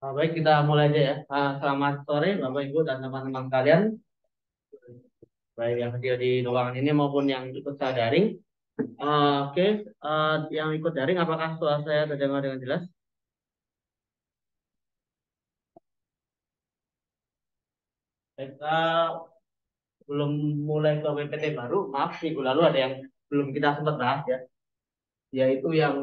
Baik, kita mulai aja ya. Selamat sore, Bapak Ibu dan teman-teman sekalian, baik yang hadir di ruangan ini maupun yang ikut secara daring. Oke, yang ikut daring, apakah suara saya terdengar dengan jelas? Baik, belum mulai ke PPT baru, maaf minggu lalu ada yang belum kita sempat bahas ya, yaitu yang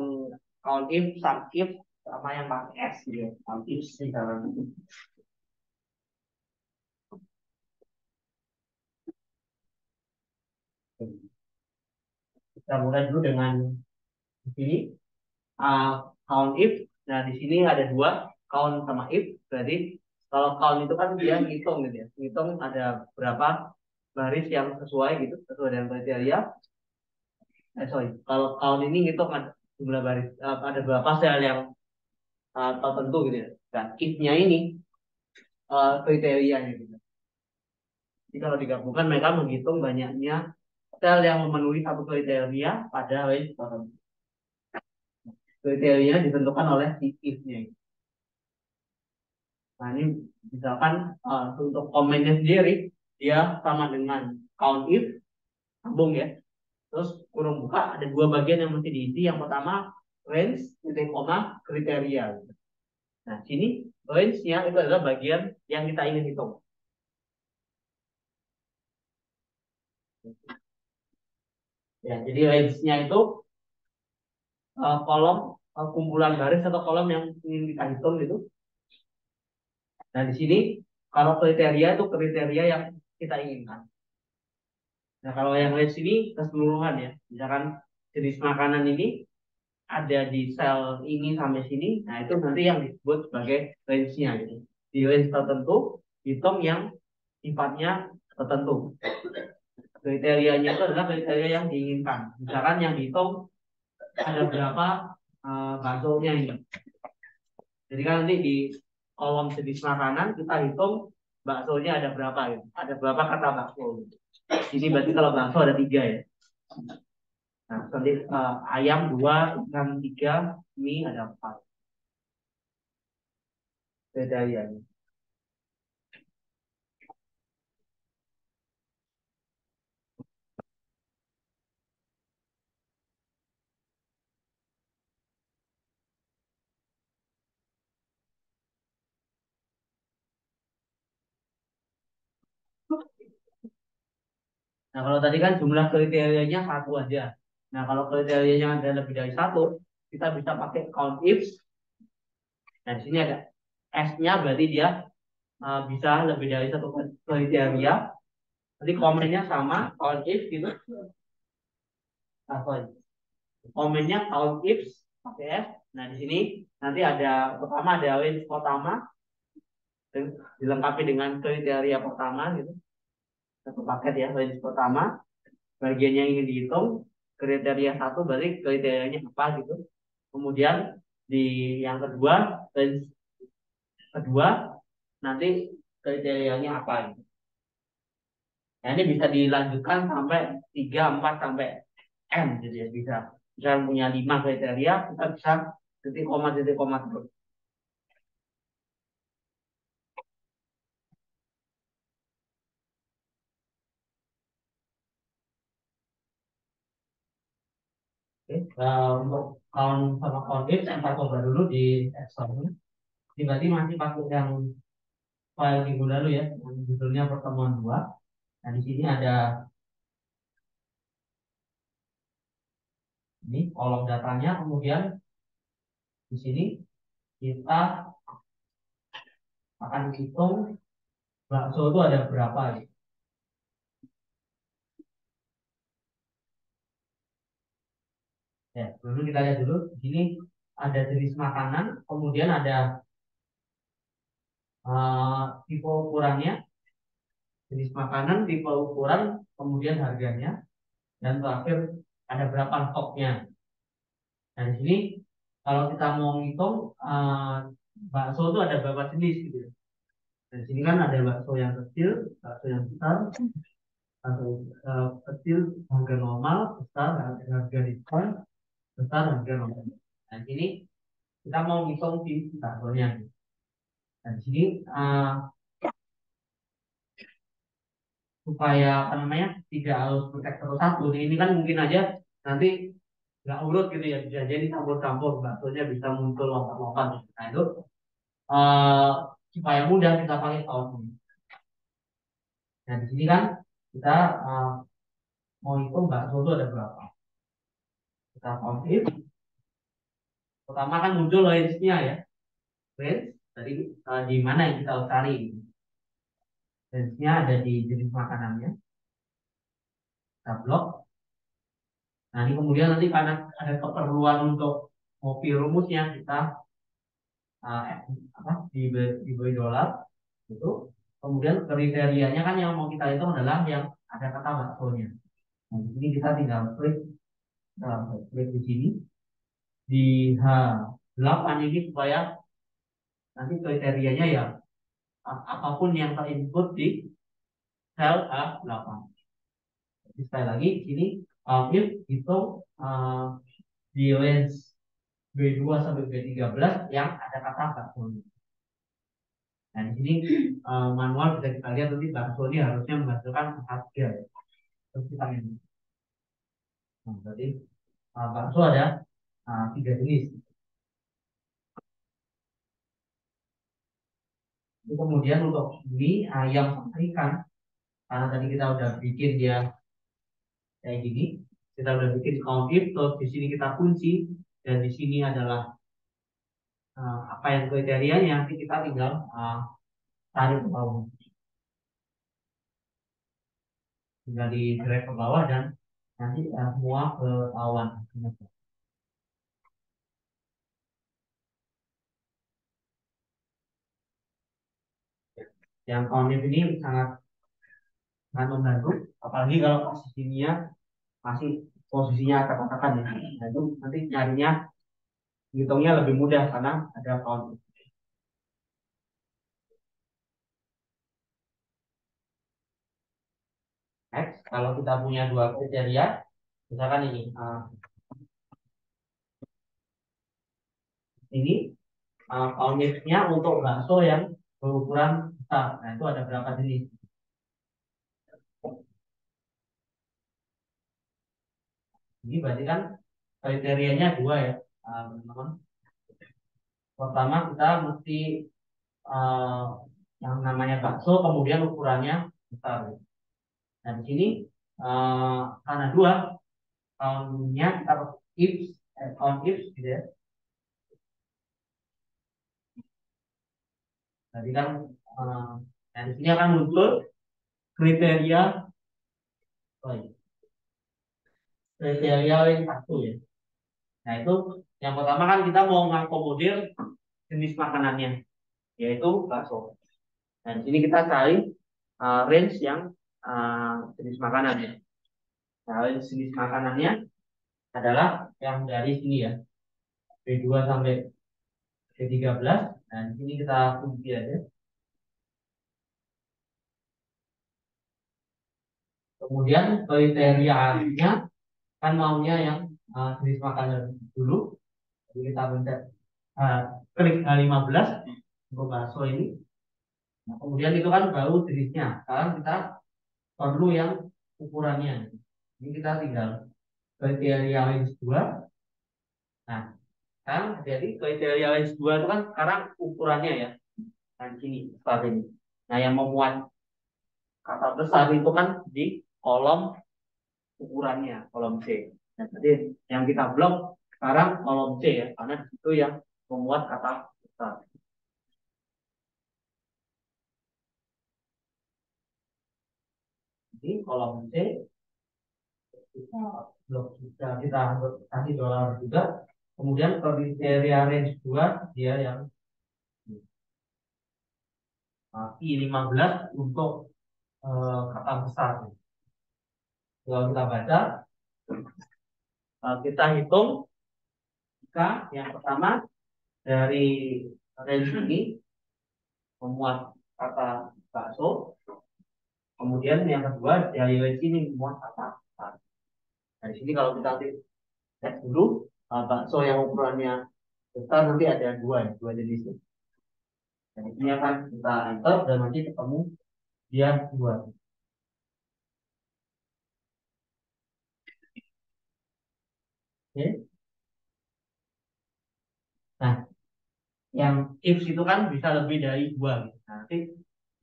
count if, sum if, sama yang pakai S gitu ya. Count if sekarang. Kita mulai dulu dengan di sini. Count if. Nah, di sini ada dua, count sama if. Berarti kalau count itu kan dia ngitung gitu ya. Ngitung ada berapa baris yang sesuai gitu, sesuai dengan kriteria. Sorry. Kalau count ini ngitung ada jumlah baris, ada berapa sel yang tertentu gitu ya. Dan if-nya ini kriterianya gitu. Jadi kalau digabungkan mereka menghitung banyaknya sel yang memenuhi satu kriteria pada range tertentu. Kriterianya ditentukan oleh si if-nya. Nah, ini misalkan untuk komennya sendiri, dia sama dengan count if, sambung ya. Terus kurung buka, ada dua bagian yang mesti diisi. Yang pertama, range, titik koma, kriteria. Nah, sini range-nya itu adalah bagian yang kita ingin hitung. Ya, jadi range-nya itu kolom kumpulan baris atau kolom yang ingin kita hitung gitu. Nah, di sini kalau kriteria itu kriteria yang kita inginkan. Nah, kalau yang range ini keseluruhan ya. Misalkan jenis makanan ini ada di sel ini sampai sini, nah itu nanti yang disebut sebagai range-nya gitu. Di range tertentu, hitung yang sifatnya tertentu. Kriterianya itu adalah kriteria yang diinginkan. Misalkan yang dihitung ada berapa baksonya ini. Jadi kan nanti di kolom jenis makanan kita hitung baksonya ada berapa gitu. Ada berapa kata bakso gitu. Ini berarti kalau bakso ada tiga ya. Nah, nanti ayam dua, ikan tiga, mie ada empat. Kriterianya. Nah, kalau tadi kan jumlah kriterianya satu aja. Nah, kalau kriterianya ada lebih dari satu, kita bisa pakai count if. Nah, di sini ada S-nya berarti dia bisa lebih dari satu kriteria. Nanti komennya sama, count if gitu. Nah, sorry. Komennya count if pakai S. Nah, di sini nanti ada pertama ada range pertama dilengkapi dengan kriteria pertama gitu. Satu paket ya, range pertama. Bagian yang ingin dihitung kriteria satu berarti kriterianya apa gitu. Kemudian di yang kedua range kedua nanti kriterianya apa gitu. Nah, ini bisa dilanjutkan sampai 3 4 sampai n gitu ya, bisa. Misalnya punya 5 kriteria, kita bisa titik koma terus. Oke. Untuk count sama count if saya coba dulu di Excel. Ini berarti masih pakai yang file minggu lalu ya, yang judulnya pertemuan dua. Nah, di sini ada ini kolom datanya, kemudian di sini kita akan hitung bakso itu ada berapa gitu. Ya, dulu kita lihat dulu di sini ada jenis makanan, kemudian ada tipe ukurannya, jenis makanan, tipe ukuran, kemudian harganya, dan terakhir ada berapa stoknya. Nah, di sini kalau kita mau ngitung bakso itu ada berapa jenis gitu. Nah, di sini kan ada bakso yang kecil, bakso yang besar, atau kecil harga normal, besar harga diskon, besar harga normal. Nah, di sini kita mau ngitung si baksonya. Dan di sini supaya apa namanya tidak harus bertek terus satu. Ini kan mungkin aja nanti nggak urut gitu ya, bisa jadi campur-campur, baksonya bisa muncul lompat-lompat. Nah itu eh, supaya mudah kita pakai count. Nah di sini kan kita eh, mau hitung bakso itu ada berapa. Kita count if. Pertama kan muncul range-nya ya, range tadi di mana yang kita harus cari. Range-nya ada di jenis makanannya, kita blok. Nah ini kemudian nanti karena ada keperluan untuk ngopi rumusnya kita uh, apa diberi dolar itu. Kemudian kriterianya kan yang mau kita hitung adalah yang ada kata baksonya. Nah, di sini kita tinggal klik di sini di H8 ini supaya nanti kriterianya ya apapun yang terinput di sel H8. Jadi sekali lagi sini if hitung di range B2 sampai B13 yang ada kata baksonya. Nah, di sini manual bisa kita lihat nanti bakso ini harusnya menghasilkan 4 gram. Terus kita ini. Nah, berarti bakso ada 3 jenis. Itu kemudian untuk ini ayam sama ikan, karena tadi kita udah bikin dia kayak gini, kita udah bikin count if, terus di sini kita kunci, dan di sini adalah apa yang kriterianya, nanti kita tinggal tarik ke bawah, tinggal di drag ke bawah dan nanti semua ke awan. Yang count if ini sangat sangat membantu, apalagi kalau posisinya katakan ya. Nah itu nanti nyarinya hitungnya lebih mudah karena ada count. Next, kalau kita punya dua kriteria, misalkan ini count-nya untuk bakso yang berukuran besar. Nah itu ada berapa jenis? Ini berarti kan kriterianya dua ya, teman-teman. Pertama kita mesti uh, yang namanya bakso, kemudian ukurannya besar. Nah di sini karena dua count-nya kita if count if gitu ya. Tadi kan nah di sini akan muncul kriteria kriteria yang satu ya. Nah itu yang pertama kan kita mau ngakomodir jenis makanannya yaitu bakso. Dan di sini kita cari range yang jenis makanannya. Nah, range jenis makanannya adalah yang dari sini ya, B2 sampai B13. Nah di sini kita kunci aja. Kemudian kriterianya kan maunya yang jenis makanan dulu. Jadi kita pencet klik H15 untuk bakso ini. Nah, kemudian itu kan baru jenisnya. Sekarang kita perlu yang ukurannya. Ini kita tinggal kriteria range 2. Nah, kan jadi kriteria range 2 itu kan sekarang ukurannya ya. Nah, di sini seperti ini. Nah, yang memuat kata besar itu kan di kolom ukurannya, kolom C. Nah, jadi yang kita blok sekarang kolom C ya, karena di situ yang memuat kata besar. Jadi kolom C kita blok juga, kita kasih dolar juga. Kemudian kriteria range 2 dia yang I15 untuk kata besar. Kalau kita baca, kita hitung jika yang pertama dari range ini memuat kata bakso, kemudian yang kedua dari range ini memuat kata besar. Dari sini kalau kita cek dulu bakso yang ukurannya besar nanti ada dua jenis. Nah, ini akan kita enter dan nanti ketemu dia dua. Oke. Nah, yang if itu kan bisa lebih dari dua gitu. Nah, nanti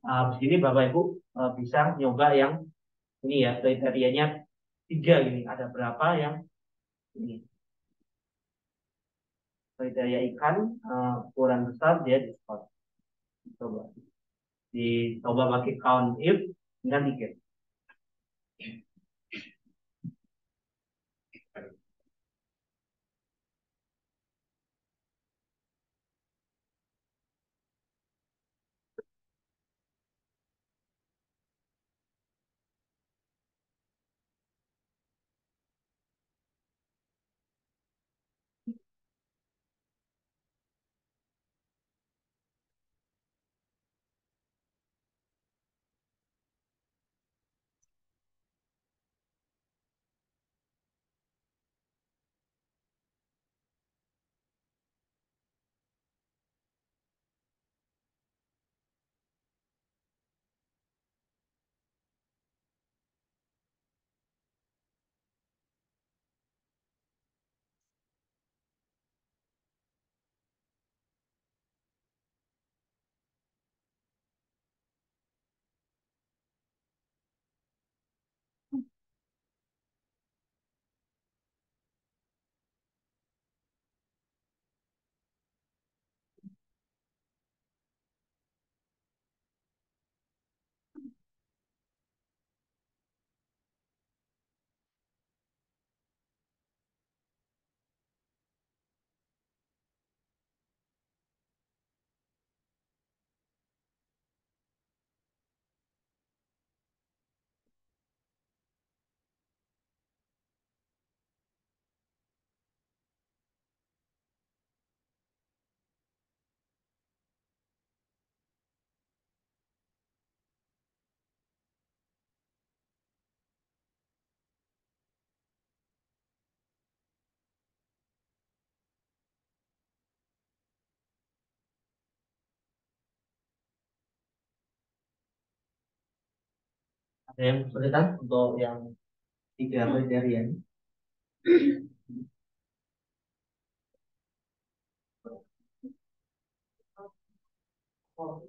habis ini Bapak Ibu bisa nyoba yang ini ya, kriterianya tiga gini. Ada berapa yang ini kriteria ikan ukuran besar dia diskon. Coba dicoba pakai count if dengan tiga. Ada yang kesulitan untuk yang tiga kriteria ini. Kalau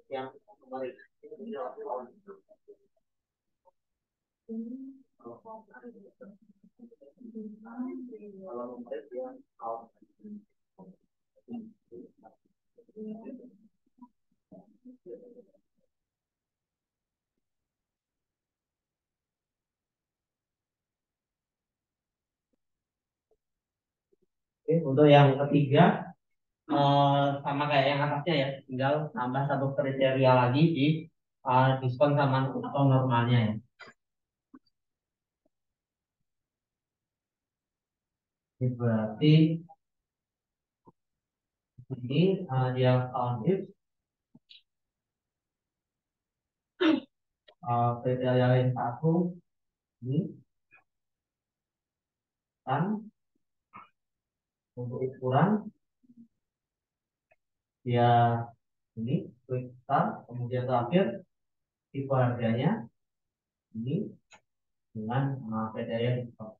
yang kemarin kalau membaik yang out. Oke, untuk yang ketiga sama kayak yang atasnya ya, tinggal tambah satu kriteria lagi di diskon sama atau normalnya ya. Jadi berarti ini dia count if kriteria yang satu ini kan Untuk ukuran ya ini klik start, kemudian terakhir tipe harganya ini dengan kriteria di stop.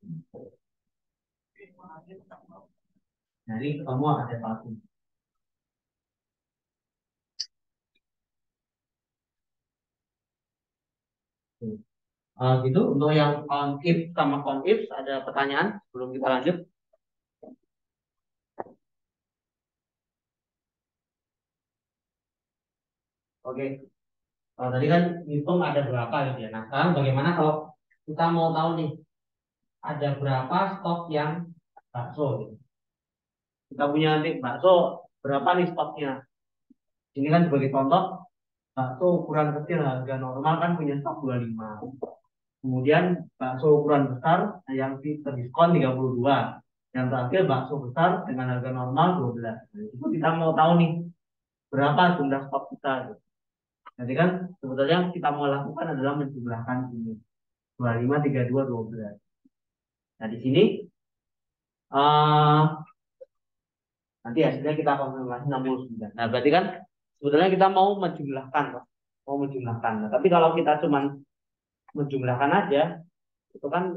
Jadi ketemu ada satu. Gitu untuk yang on if sama on if ada pertanyaan sebelum kita lanjut. Oke. Tadi kan hitung ada berapa gitu ya. Nah sekarang bagaimana kalau kita mau tahu nih ada berapa stok yang bakso gitu. Kita punya nanti bakso berapa nih stoknya. Ini kan sebagai contoh bakso ukuran kecil harga normal kan punya stok 25. Kemudian bakso ukuran besar yang terdiskon 32. Yang terakhir bakso besar dengan harga normal 12. Nah, itu kita mau tahu nih berapa jumlah stok kita gitu. Jadi kan sebetulnya yang kita mau lakukan adalah menjumlahkan ini 25, 32, 12. Nah di sini uh, nanti hasilnya kita konfirmasi 69. Nah berarti kan sebetulnya kita mau menjumlahkan, mau menjumlahkan. Nah, tapi kalau kita cuma menjumlahkan aja, itu kan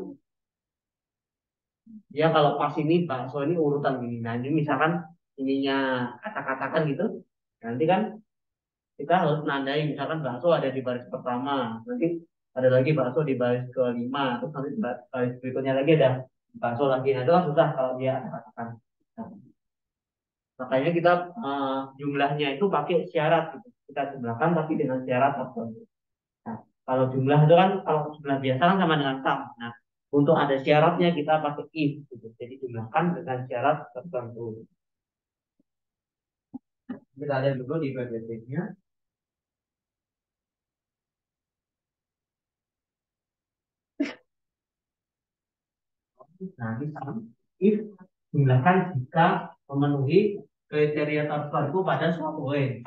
ya kalau pas ini bakso ini urutan gini. Nah ini misalkan ininya kata-katakan gitu, nanti kan kita harus menandai misalkan bakso ada di baris pertama, nanti ada lagi bakso di baris kelima, terus nanti baris berikutnya lagi ada bakso lagi. Nah itu kan susah kalau dia katakan. Nah, makanya kita jumlahnya itu pakai syarat gitu. Kita jumlahkan tapi dengan syarat tertentu. Nah, kalau jumlah itu kan kalau jumlah biasa kan sama dengan sama. Nah, untuk ada syaratnya kita pakai if gitu. Jadi jumlahkan dengan syarat tertentu. Kita lihat dulu di BBT-nya. Nah, misalkan if jumlahkan jika memenuhi kriteria tertentu pada suatu range.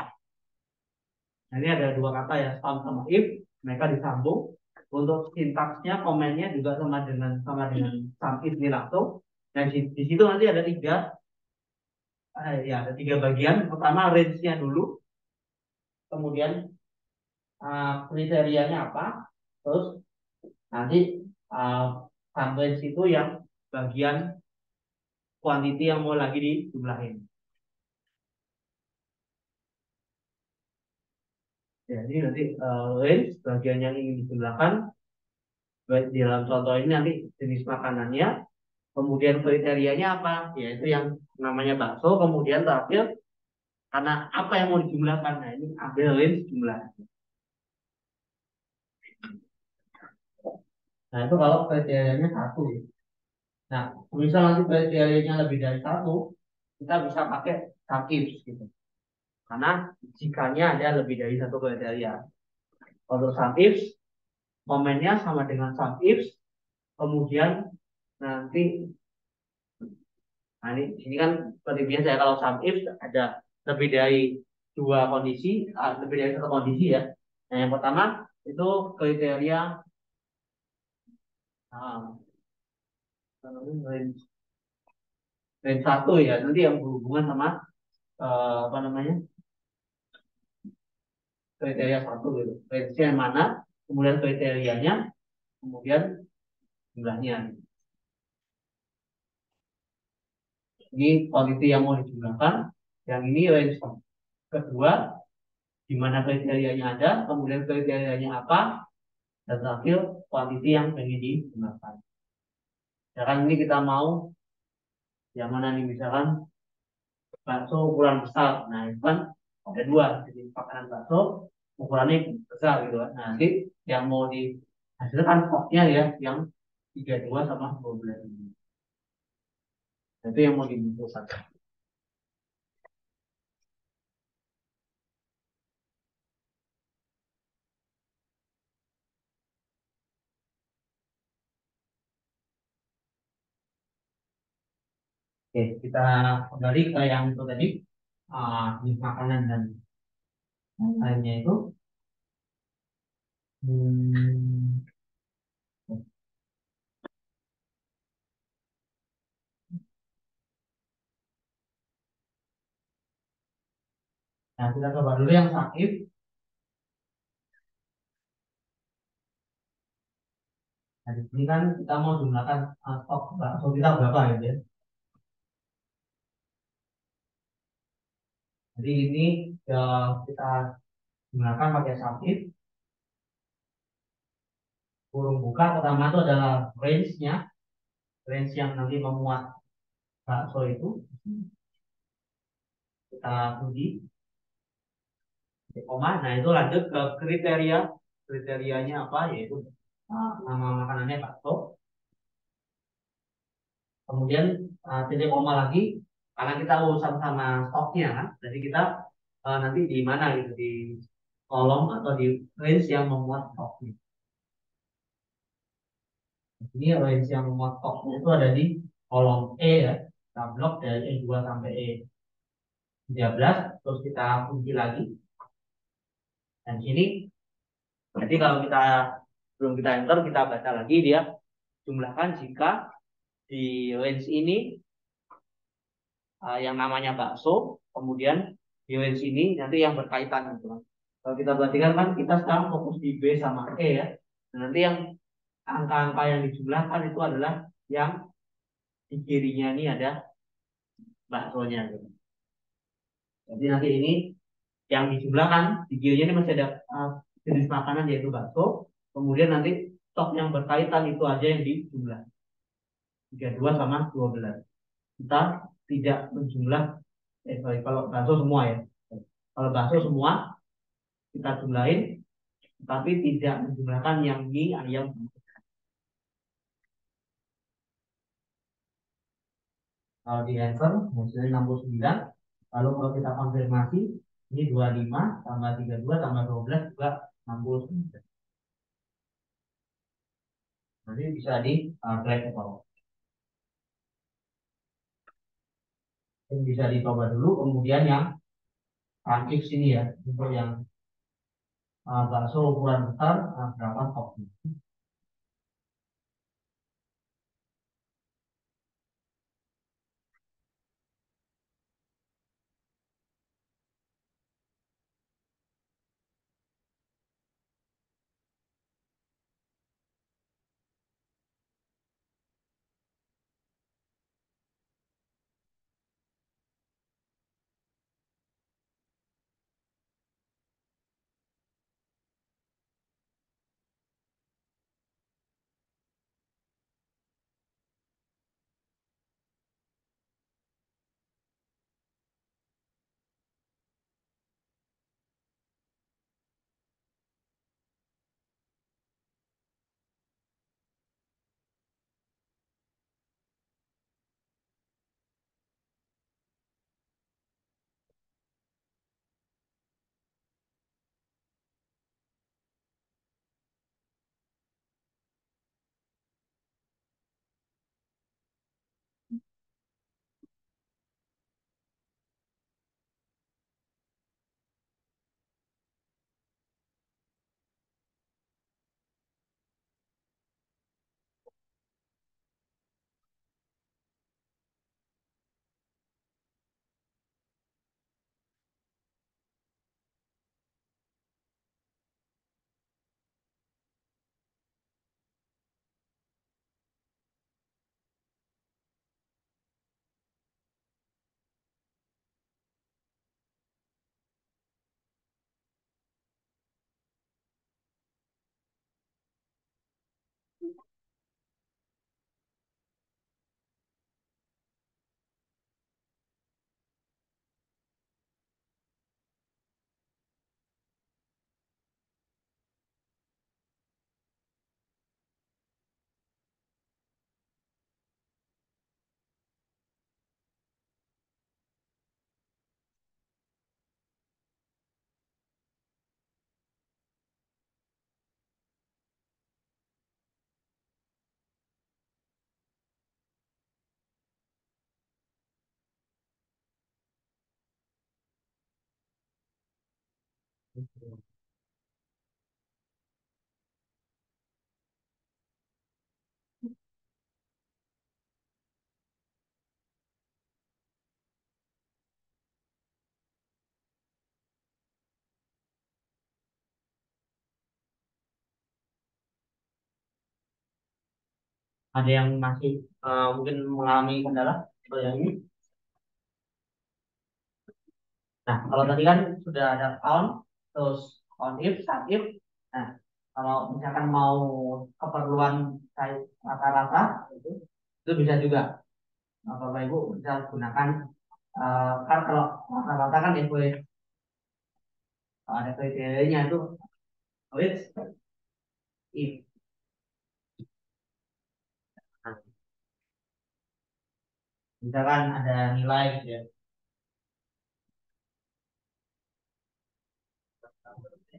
Nah, ini ada dua kata ya, sum sama if, mereka disambung. Untuk sintaksnya, komennya juga sama dengan sum if ini langsung. Dan di situ nanti ada ada tiga bagian. Pertama range-nya dulu, kemudian kriterianya apa, terus nanti uh, sum range itu yang bagian quantity yang mau lagi dijumlahin. Ya, ini nanti range bagian yang ingin dijumlahkan. Di dalam contoh ini nanti jenis makanannya, kemudian kriterianya apa, yaitu yang namanya bakso, kemudian terakhir karena apa yang mau dijumlahkan. Nah ini ambil range jumlah. Nah itu kalau kriterianya satu ya. Nah misal nanti kriterianya lebih dari satu, kita bisa pakai sum ifs gitu. Karena jikanya ada lebih dari satu kriteria. Untuk sum ifs, momennya sama dengan sum ifs, kemudian nanti, nah ini kan seperti biasa ya kalau sum ifs ada lebih dari dua kondisi, lebih dari satu kondisi ya. Nah yang pertama itu kriteria uh, range, range satu ya, nanti yang berhubungan sama apa namanya kriteria satu gitu. Range yang mana, kemudian kriterianya, kemudian jumlahnya. Ini quantity yang mau dijumlahkan, yang ini range kedua, di mana kriterianya ada, kemudian kriterianya apa, dan terakhir quantity yang pengen digunakan. Misalkan ini kita mau yang mana nih, misalkan bakso ukuran besar. Nah itu kan ada dua, jadi makanan bakso ukurannya besar gitu kan. Nah, nanti yang mau dihasilkan stoknya ya yang 32 sama 12 ini. Nah, itu yang mau dibutuhkan. Oke, kita kembali ke yang itu tadi, jenis makanan dan lainnya itu. Hmm, Nah, kita coba dulu yang sakit. Nah, di sini kan kita mau gunakan stok bakso kita berapa gitu ya. Jadi ini kita gunakan pakai sakit. Kurung buka pertama itu adalah range-nya, range yang nanti memuat bakso itu. Kita uji di koma. Nah, itu lanjut ke kriteria. Kriterianya apa? Yaitu nama makanannya bakso. Kemudian titik koma lagi karena kita urusan sama stoknya kan. Jadi kita nanti di mana gitu di kolom atau di range yang memuat stoknya. Ini range yang memuat stoknya itu ada di kolom E ya. Kita blok dari E2 sampai E13 terus kita kunci lagi. Dan sini berarti kalau kita belum kita enter kita baca lagi dia jumlahkan jika di range ini yang namanya bakso, kemudian di range ini nanti yang berkaitan gitu kan. Kalau kita perhatikan kan kita sekarang fokus di B sama E ya. Dan nanti yang angka-angka yang dijumlahkan itu adalah yang di kirinya ini ada baksonya gitu. Jadi nanti ini yang dijumlahkan di kirinya ini masih ada jenis makanan yaitu bakso. Kemudian nanti stok yang berkaitan itu aja yang dijumlah 32 sama 12. Kita tidak menjumlah sorry, kalau bakso semua ya. Kalau bakso semua kita jumlahin, tapi tidak menjumlahkan yang mie ayam. Kalau di enter hasilnya 69. Lalu kalau kita konfirmasi ini 25 tambah 32 tambah 12 juga 69. Nanti bisa di drag ke bawah. Ini bisa dicoba dulu. Kemudian yang Prancis sini ya untuk yang bakso ukuran besar berapa stoknya. Ada yang masih mungkin mengalami kendala atau yang ini. Nah, kalau tadi kan sudah ada count, terus count if, sum if. Nah, kalau misalkan mau keperluan kayak rata-rata itu bisa juga. Nah, Bapak Ibu bisa gunakan kan kalau rata-rata kan ya boleh kalau ada kriterianya itu which if. Nah, misalkan ada nilai gitu ya.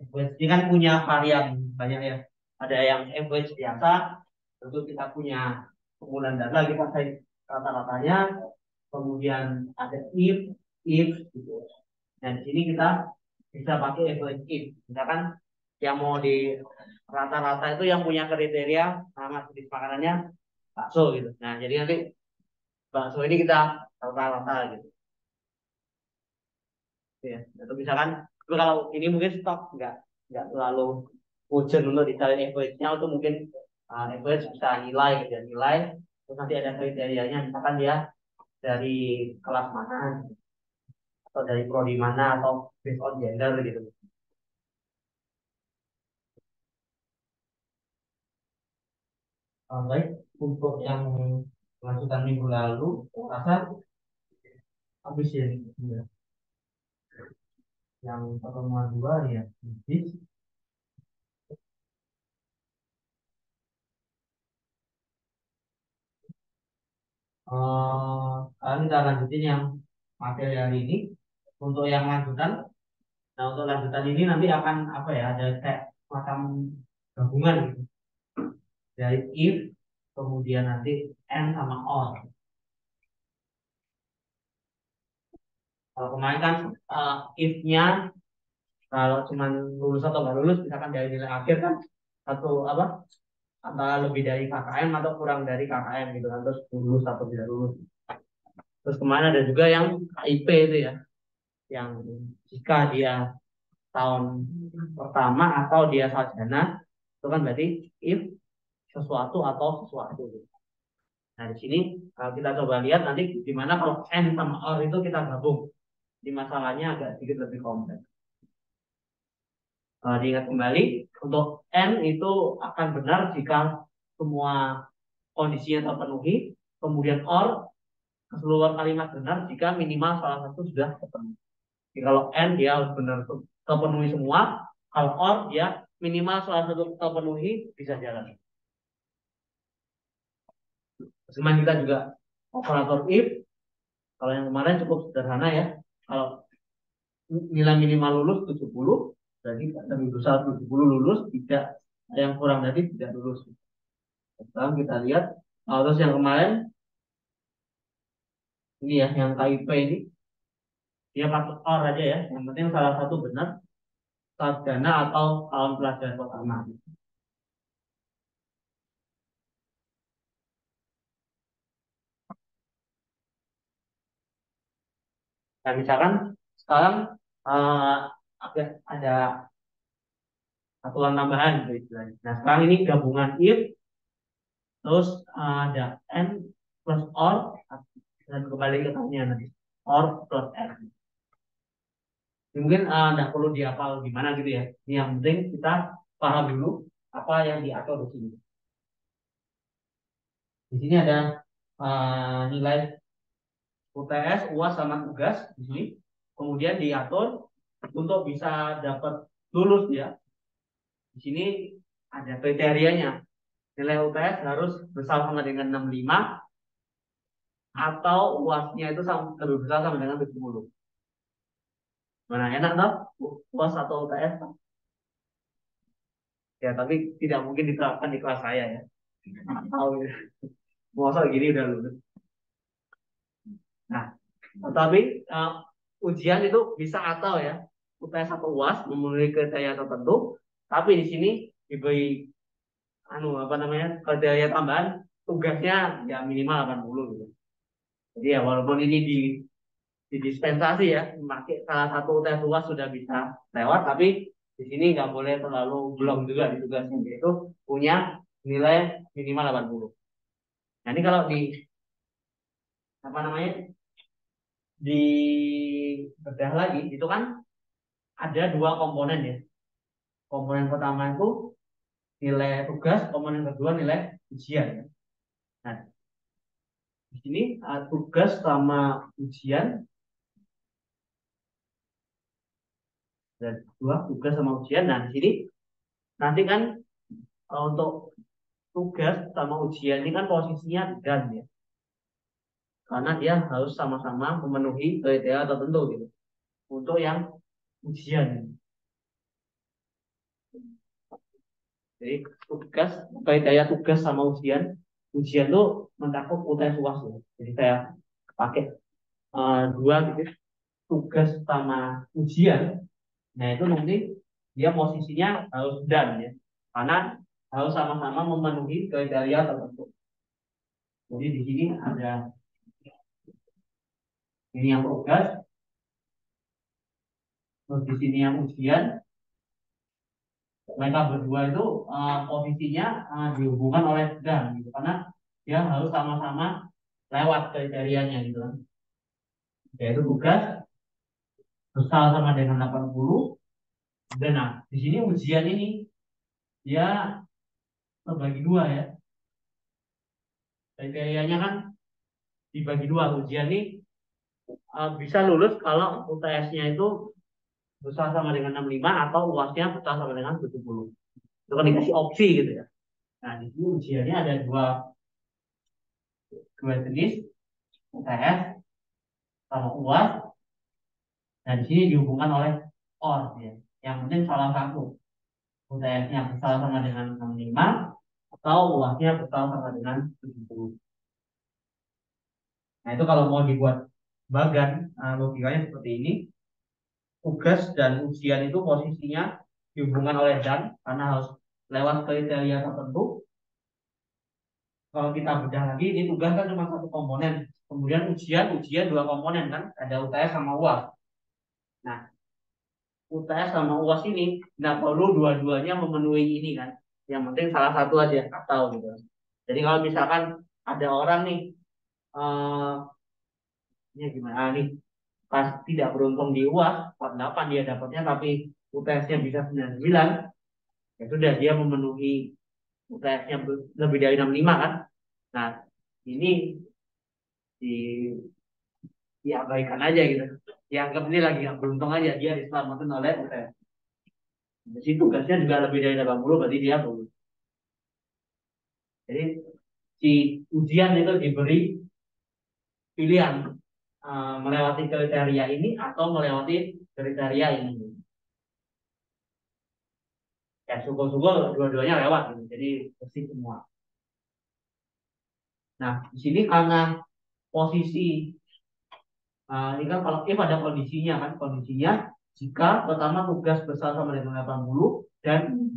Average ini kan punya varian banyak ya. Ada yang average biasa, tentu kita punya pengumpulan data kita cari rata-ratanya, kemudian ada if gitu. Dan di sini kita bisa pakai average if. Misalkan yang mau di rata-rata itu yang punya kriteria nama jenis makanannya bakso gitu. Nah, jadi nanti bakso ini kita rata-rata gitu. Ya, atau misalkan tapi kalau ini mungkin stok nggak terlalu urgent untuk dicari average-nya atau mungkin average bisa nilai gitu ya, nilai terus nanti ada kriterianya misalkan dia dari kelas mana atau dari prodi mana atau based on gender gitu. Baik untuk yang lanjutan minggu lalu saya rasa habis ya, ya. Yang pertemuan dua ya habis. Sekarang kita lanjutin yang materi hari ini untuk yang lanjutan. Nah, untuk lanjutan ini nanti akan apa ya? Ada kayak macam gabungan gitu. Dari if, kemudian nanti and sama or. Kalau kemarin kan if-nya kalau cuma lulus atau nggak lulus, misalkan dari nilai akhir kan satu apa? Antara lebih dari KKM atau kurang dari KKM gitu kan, terus lulus atau tidak lulus. Terus kemarin ada juga yang KIP itu ya, yang jika dia tahun pertama atau dia sarjana, itu kan berarti if sesuatu atau sesuatu. Nah, di sini kalau kita coba lihat nanti di mana kalau N sama OR itu kita gabung. Di masalahnya agak sedikit lebih kompleks. Diingat kembali, untuk N itu akan benar jika semua kondisinya terpenuhi, kemudian OR keseluruhan kalimat benar jika minimal salah satu sudah terpenuhi. Jadi kalau N dia harus benar terpenuhi semua, kalau OR dia minimal salah satu terpenuhi bisa jalan. Sebenarnya kita juga operator if, kalau yang kemarin cukup sederhana ya. Kalau nilai minimal lulus 70, berarti lebih besar 70 lulus, tidak ada yang kurang dari tidak lulus. Sekarang kita lihat, terus yang kemarin ini ya, yang KIP ini dia pakai or aja ya, yang penting salah satu benar sarjana atau tahun pelajaran pertama. Nah, misalkan sekarang uh, ada aturan tambahan gitu istilahnya. Nah, sekarang ini gabungan if terus ada n plus or dan kembali ke tanya nanti or plus n. Mungkin nggak perlu dihafal gimana gitu ya. Ini yang penting kita paham dulu apa yang diatur di sini. Di sini ada nilai UTS, UAS sama tugas di sini. Kemudian diatur untuk bisa dapat lulus ya. Di sini ada kriterianya. Nilai UTS harus besar sama dengan 65 atau UASnya itu lebih besar sama dengan 70. Mana enak tau? UAS atau UTS? Ya, tapi tidak mungkin diterapkan di kelas saya ya. Tahu ya. Masa gini udah lulus. Nah, tapi ujian itu bisa atau ya UTS atau UAS memenuhi kriteria tertentu, tapi di sini diberi apa namanya kriteria tambahan tugasnya ya minimal 80 gitu. Jadi ya walaupun ini di dispensasi ya, memakai salah satu UTS UAS sudah bisa lewat, tapi di sini nggak boleh terlalu belum juga di tugasnya, yaitu punya nilai minimal 80. Nah ini kalau di apa namanya di bedah lagi itu kan ada dua komponen ya. Komponen pertama itu nilai tugas, komponen kedua nilai ujian. Nah di sini tugas sama ujian dan dua tugas sama ujian. Nah di sini nanti kan untuk tugas sama ujian ini kan posisinya dan ya, karena dia harus sama-sama memenuhi kriteria tertentu gitu. Untuk yang ujian, jadi tugas kriteria tugas sama ujian, ujian tuh mencakup UTS UAS ya. Jadi saya pakai dua gitu, tugas sama ujian. Nah itu nanti dia posisinya harus dan ya, karena harus sama-sama memenuhi kriteria tertentu. Jadi di sini ada ini yang tugas, terus di sini yang ujian. Mereka berdua itu posisinya dihubungkan oleh dan gitu, karena dia harus sama-sama lewat kriterianya gitu kan. Yaitu tugas besar sama dengan 80. Dan nah di sini ujian ini dia terbagi dua ya. Kriterianya kan dibagi dua. Ujian ini bisa lulus kalau UTS-nya itu besar sama dengan 65 atau UAS-nya besar sama dengan 70. Itu kan dikasih opsi gitu ya. Nah, di sini ujiannya ada dua jenis, UTS sama UAS. Nah, di sini dihubungkan oleh OR ya. Yang penting salah satu. UTS-nya besar sama dengan 65 atau UAS-nya besar sama dengan 70. Nah, itu kalau mau dibuat bagan, logikanya seperti ini. Tugas dan ujian itu posisinya dihubungkan oleh dan karena harus lewat kriteria tertentu. Kalau kita bedah lagi, ini tugas kan cuma satu komponen. Kemudian ujian dua komponen kan, ada UTS sama UAS. Nah, UTS sama UAS ini nggak perlu dua-duanya memenuhi ini kan. Yang penting salah satu aja atau gitu. Jadi kalau misalkan ada orang nih, eh ini gimana nih, pas tidak beruntung di UAS, 48 dia dapatnya, tapi UTS-nya bisa 99, ya sudah dia memenuhi UTS-nya lebih dari 65 kan. Nah, ini di diabaikan aja gitu. Dianggap ini lagi nggak beruntung aja, dia diselamatkan oleh UTS. Di situ tugasnya juga lebih dari 80, berarti dia lulus. Jadi si ujian itu diberi pilihan melewati kriteria ini atau melewati kriteria ini. Ya syukur-syukur dua-duanya lewat gitu. Jadi bersih semua. Nah, di sini karena posisi ini kan kalau if ada kondisinya kan, kondisinya jika pertama tugas besar sama dengan 80 dan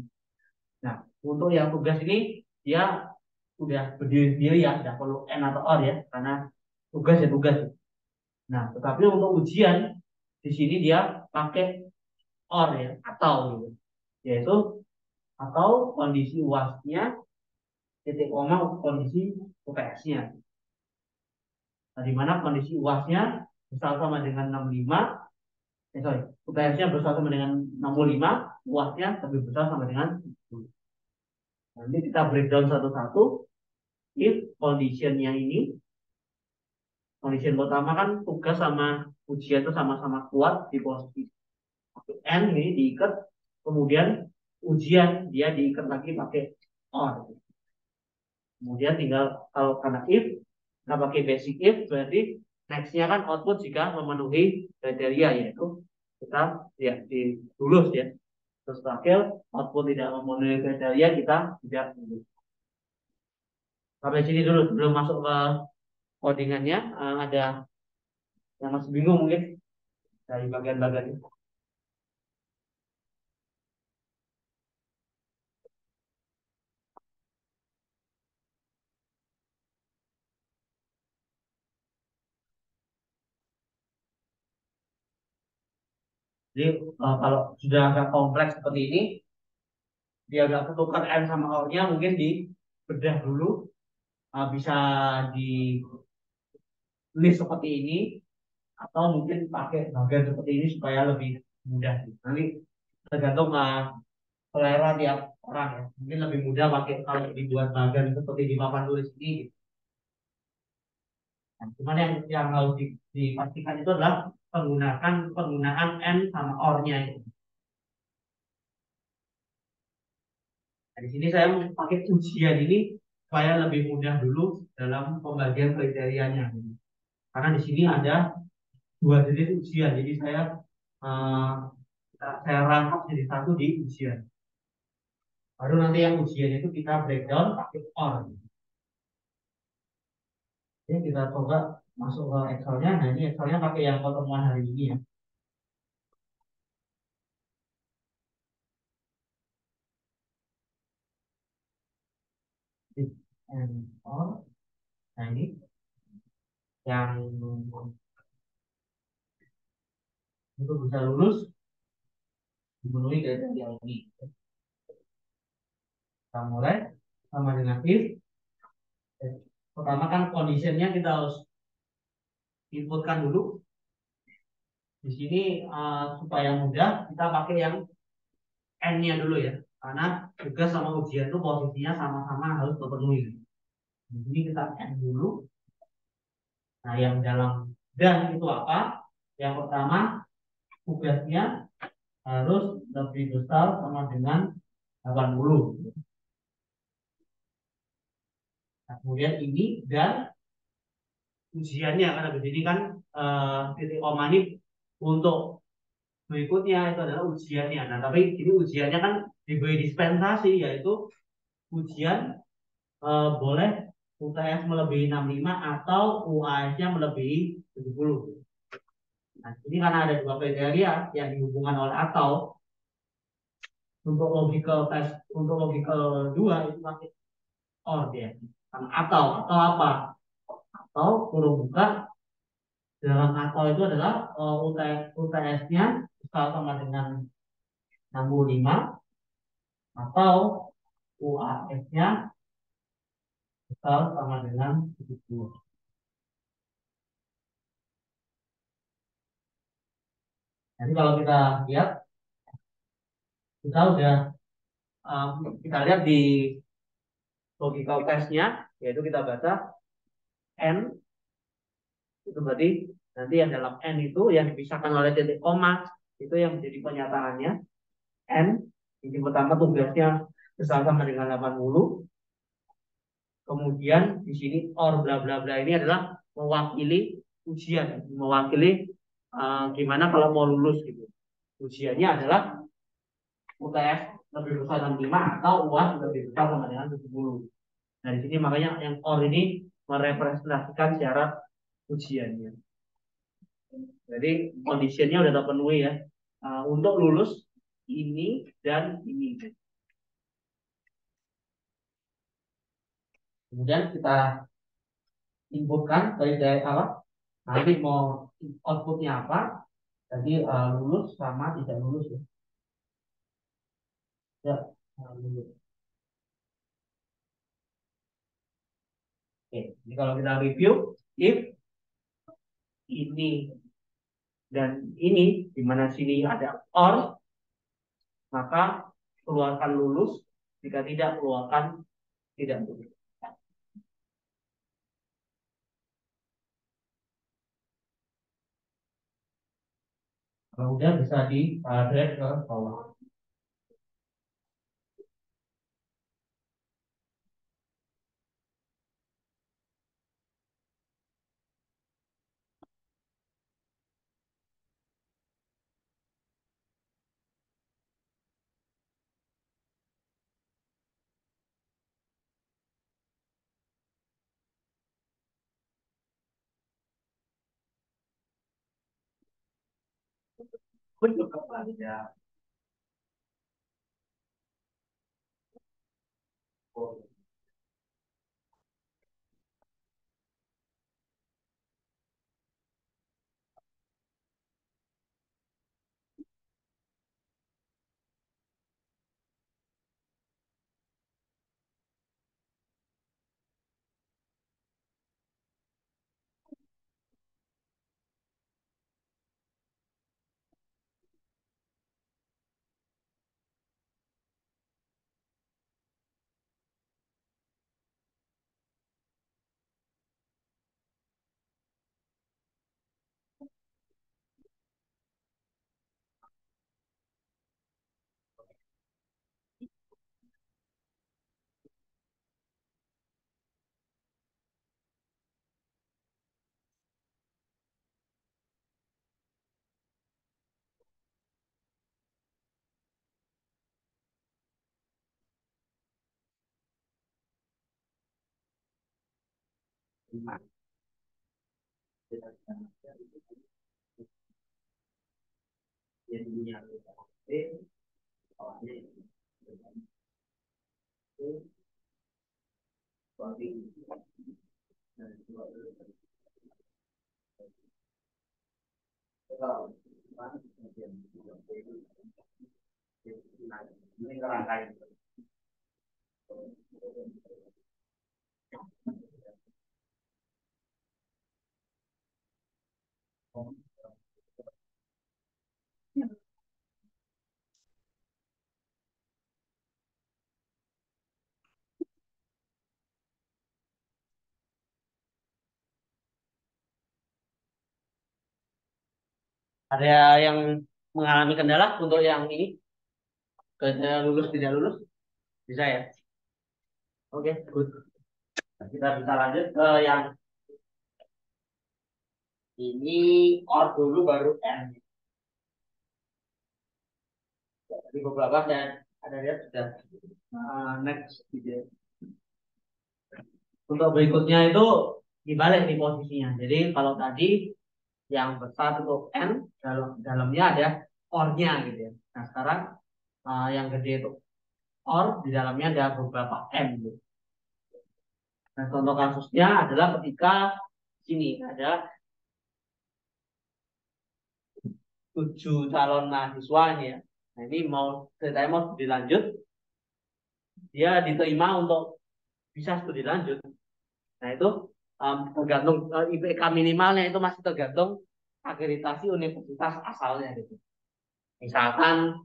nah untuk yang tugas ini dia udah berdiri sendiri ya, tidak perlu N atau R ya, karena tugas ya tugas. Nah, tetapi untuk ujian di sini dia pakai OR ya, atau gitu. Yaitu atau kondisi UAS-nya titik koma kondisi UTS-nya. Nah, di mana kondisi UAS-nya besar sama dengan 65, UTS-nya besar sama dengan 65, UAS-nya lebih besar sama dengan 10. Nanti kita breakdown satu-satu. If condition-nya ini, condition pertama kan tugas sama ujian itu sama-sama kuat di posisi N ini diikat, kemudian ujian dia diikat lagi pakai OR. Kemudian tinggal kalau karena if, nggak pakai basic if, berarti nextnya kan output jika memenuhi kriteria yaitu kita ya di lulus ya. Terus terakhir output tidak memenuhi kriteria kita tidak lulus. Sampai sini dulu belum masuk ke codingannya. Ada yang masih bingung mungkin dari bagian-bagian itu. Jadi kalau sudah agak kompleks seperti ini, dia agak ketukar N sama O-nya mungkin dibedah dulu bisa ditulis seperti ini atau mungkin pakai bagian seperti ini supaya lebih mudah. Nanti tergantung selera tiap orang ya. Mungkin lebih mudah pakai kalau dibuat bagian seperti di papan tulis ini. Nah, cuman yang harus dipastikan itu adalah penggunaan n sama or-nya itu. Nah, di sini saya pakai ujian ini supaya lebih mudah dulu dalam pembagian kriterianya. Karena di sini ada dua jenis ujian, jadi eh, saya rangkap jadi satu di ujian. Baru nanti yang ujian itu kita breakdown pakai or. Jadi kita coba masuk ke Excel-nya. Nah ini Excel-nya pakai yang pertemuan hari ini ya. If and or. Nah ini yang itu bisa lulus memenuhi kriteria ini. Kita mulai sama dengan if. Pertama kan conditionnya kita harus inputkan dulu. Di sini supaya mudah kita pakai yang n-nya dulu ya. Karena tugas sama ujian itu posisinya sama-sama harus terpenuhi. Di sini kita n dulu. Nah, yang dalam dan itu apa? Yang pertama, tugasnya harus lebih besar sama dengan 80. Nah, kemudian ini dan ujiannya karena di sini kan titik koma ini untuk berikutnya itu adalah ujiannya. Nah, tapi ini ujiannya kan diberi dispensasi yaitu ujian boleh UTS melebihi 65 atau UAS-nya melebihi 70. Nah, ini karena ada dua kriteria yang dihubungkan oleh atau untuk logical dua itu pakai or dia. Karena atau apa? Atau kurung buka dalam atau itu adalah UTS-nya sama dengan 65 atau UAS-nya sama dengan 70. Jadi kalau kita lihat, kita udah kita lihat di logical test-nya, yaitu kita baca n itu berarti nanti yang dalam n itu yang dipisahkan oleh titik koma itu yang menjadi penyataannya n. Ini pertama tugasnya besar sama dengan 80. Kemudian di sini or bla bla bla ini adalah mewakili ujian, mewakili gimana kalau mau lulus gitu. Ujiannya adalah UTS lebih besar 65 atau UAS lebih besar sama dengan 70. Nah, di sini makanya yang or ini merepresentasikan syarat ujiannya. Jadi kondisinya udah terpenuhi ya. Untuk lulus ini dan ini. Kemudian kita inputkan dari apa? Nanti mau outputnya apa? Jadi lulus sama tidak lulus ya. Ya, lulus. Oke, jadi kalau kita review, if ini dan ini, di mana sini ada or, maka keluarkan lulus. Jika tidak, keluarkan tidak lulus. Kalau udah bisa di drag ke bawah. Untuk kepada Ada yang mengalami kendala untuk yang ini, lulus tidak lulus, bisa ya? Oke, good. Nah, kita bisa lanjut ke yang ini, or dulu baru n. Jadi beberapa dan ada lihat sudah next gitu ya. Untuk berikutnya itu dibalik di posisinya. Jadi kalau tadi yang besar untuk n, dalamnya ada or-nya gitu ya. Nah sekarang yang gede itu or, di dalamnya ada beberapa n gitu. Nah contoh kasusnya adalah ketika sini ada 7 calon mahasiswa ini ya. Nah ini mau ceritanya mau studi lanjut, dia diterima untuk bisa studi lanjut. Nah itu tergantung IPK minimalnya itu masih tergantung akreditasi universitas asalnya gitu. Misalkan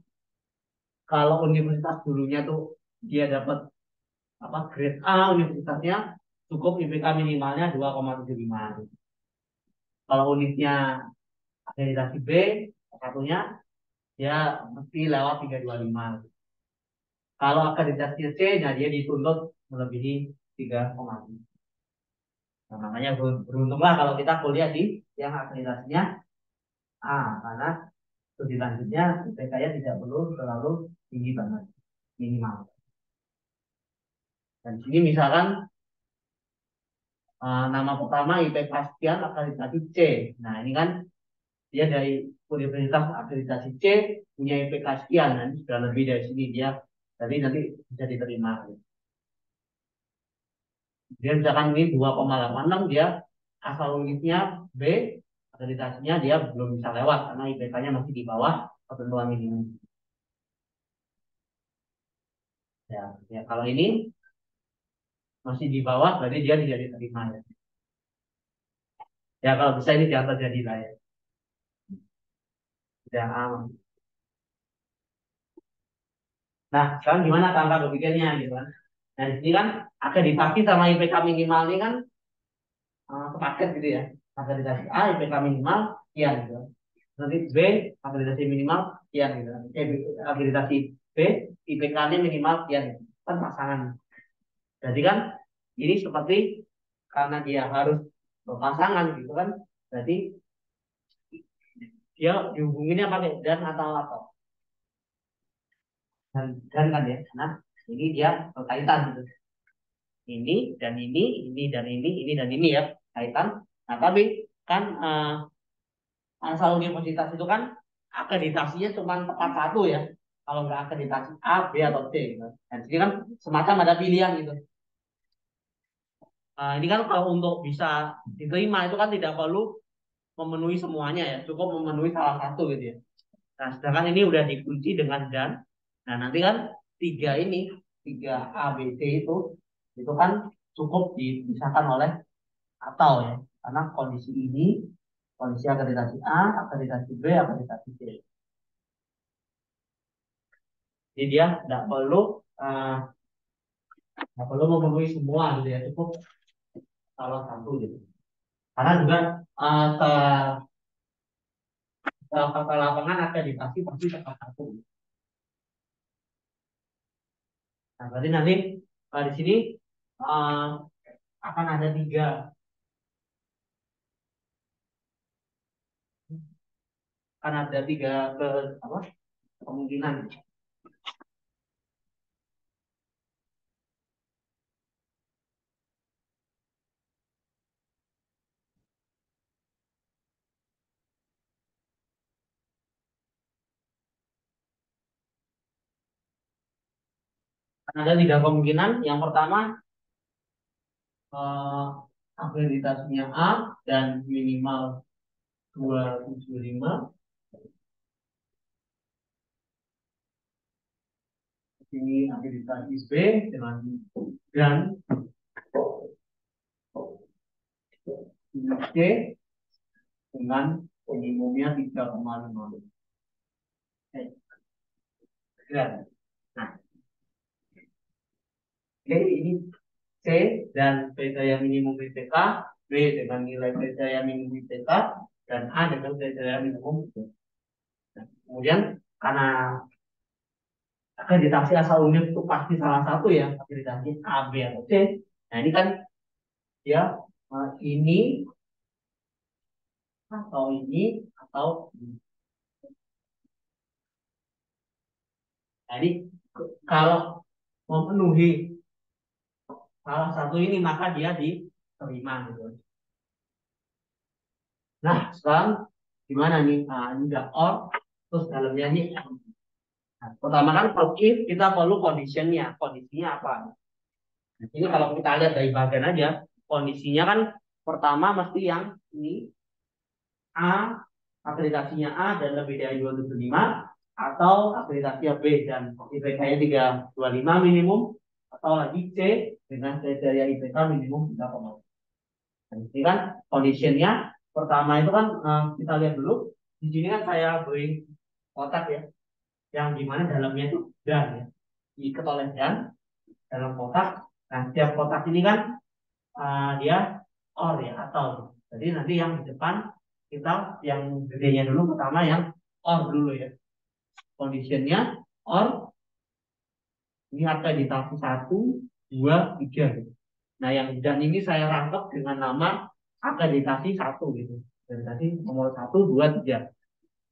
kalau universitas dulunya tuh dia dapat apa grade A universitasnya, cukup IPK minimalnya 2,75. Kalau unitnya akreditasi B satunya, dia mesti lewat 3,25. Kalau akreditasi C, nah dia dituntut melebihi 3,5. Nah, makanya beruntunglah kalau kita kuliah di yang akreditasinya A, karena studi lanjutnya IPK-nya tidak perlu terlalu tinggi banget, minimal. Dan di sini misalkan nama pertama IPK sekian akreditasi C. Nah ini kan dia dari universitas akreditasi C punya IPK sekian, dan sudah lebih dari sini dia, jadi nanti bisa diterima. Dia misalkan ini 2,86, dia asal unitnya B, akreditasinya dia belum bisa lewat karena IPK-nya masih di bawah ketentuan minimum. Ya, ya kalau ini masih di bawah berarti dia tidak diterima ya. Ya kalau bisa ini jangan terjadi lah ya. Ya, aman. Nah, sekarang gimana cara berpikirnya gitu kan? Nah, di sini kan akreditasi sama IPK minimal ini kan sepaket gitu ya. Akreditasi A IPK minimal sekian gitu. Nanti B akreditasi minimal sekian gitu. Akreditasi B IPK-nya minimal sekian gitu. Kan pasangan. Jadi kan ini seperti karena dia harus berpasangan gitu kan. Berarti dia dihubunginnya pakai dan atau dan kan ya. Karena ini dia berkaitan gitu. Ini dan ini dan ini ya kaitan. Nah tapi kan asal universitas itu kan akreditasinya cuma tepat satu ya. Kalau nggak akreditasi A, B atau C gitu. Dan sini kan semacam ada pilihan gitu. Ini kan kalau untuk bisa diterima itu kan tidak perlu memenuhi semuanya ya, cukup memenuhi salah satu gitu ya. Nah sedangkan ini udah dikunci dengan dan. Nah nanti kan tiga ini, tiga A, B, C itu kan cukup dipisahkan oleh atau ya, karena kondisi ini, kondisi akreditasi A, akreditasi B, akreditasi C. Jadi dia uh, nggak perlu memenuhi semua gitu ya, cukup salah satu gitu. Karena juga ke lapangan akreditasi pasti tepat satu. Nah berarti nanti di sini uh, akan ada tiga ke apa kemungkinan. Ada tiga kemungkinan. Yang pertama, akreditasinya A dan minimal 275. Ini akreditasi B dengan dan C dengan minimumnya 3,5. Dan, nah, oke, ini C dan kriteria minimum IPK, B dengan nilai kriteria minimum IPK, dan A dengan kriteria minimum IPK. Nah, kemudian karena akreditasi asal unit itu pasti salah satu ya, akreditasi A, B, atau C. Nah ini kan ya ini atau ini atau ini. Jadi kalau memenuhi salah satu ini maka dia diterima gitu. Nah sekarang gimana nih? Nah ini udah or, terus dalamnya ini. Nah, pertama kan if kita perlu conditionnya, kondisinya apa? Ini kalau kita lihat dari bagian aja, kondisinya kan pertama mesti yang ini A, akreditasinya A dan lebih dari 275, atau akreditasinya B dan IPK-nya 325 minimum, atau lagi C dengan kriteria IPK minimum 3,5. Nah, ini kan conditionnya pertama itu kan kita lihat dulu. Di sini kan saya beri kotak ya, yang dimana dalamnya itu dan ya, diikat oleh dan dalam kotak. Nah, setiap kotak ini kan dia or ya atau. Jadi nanti yang di depan kita yang gedenya dulu pertama yang or dulu ya. Conditionnya or ini akreditasi 1, 2, 3 gitu. Nah yang dan ini saya rangkap dengan nama akreditasi 1 gitu. Akreditasi nomor 1, 2, 3.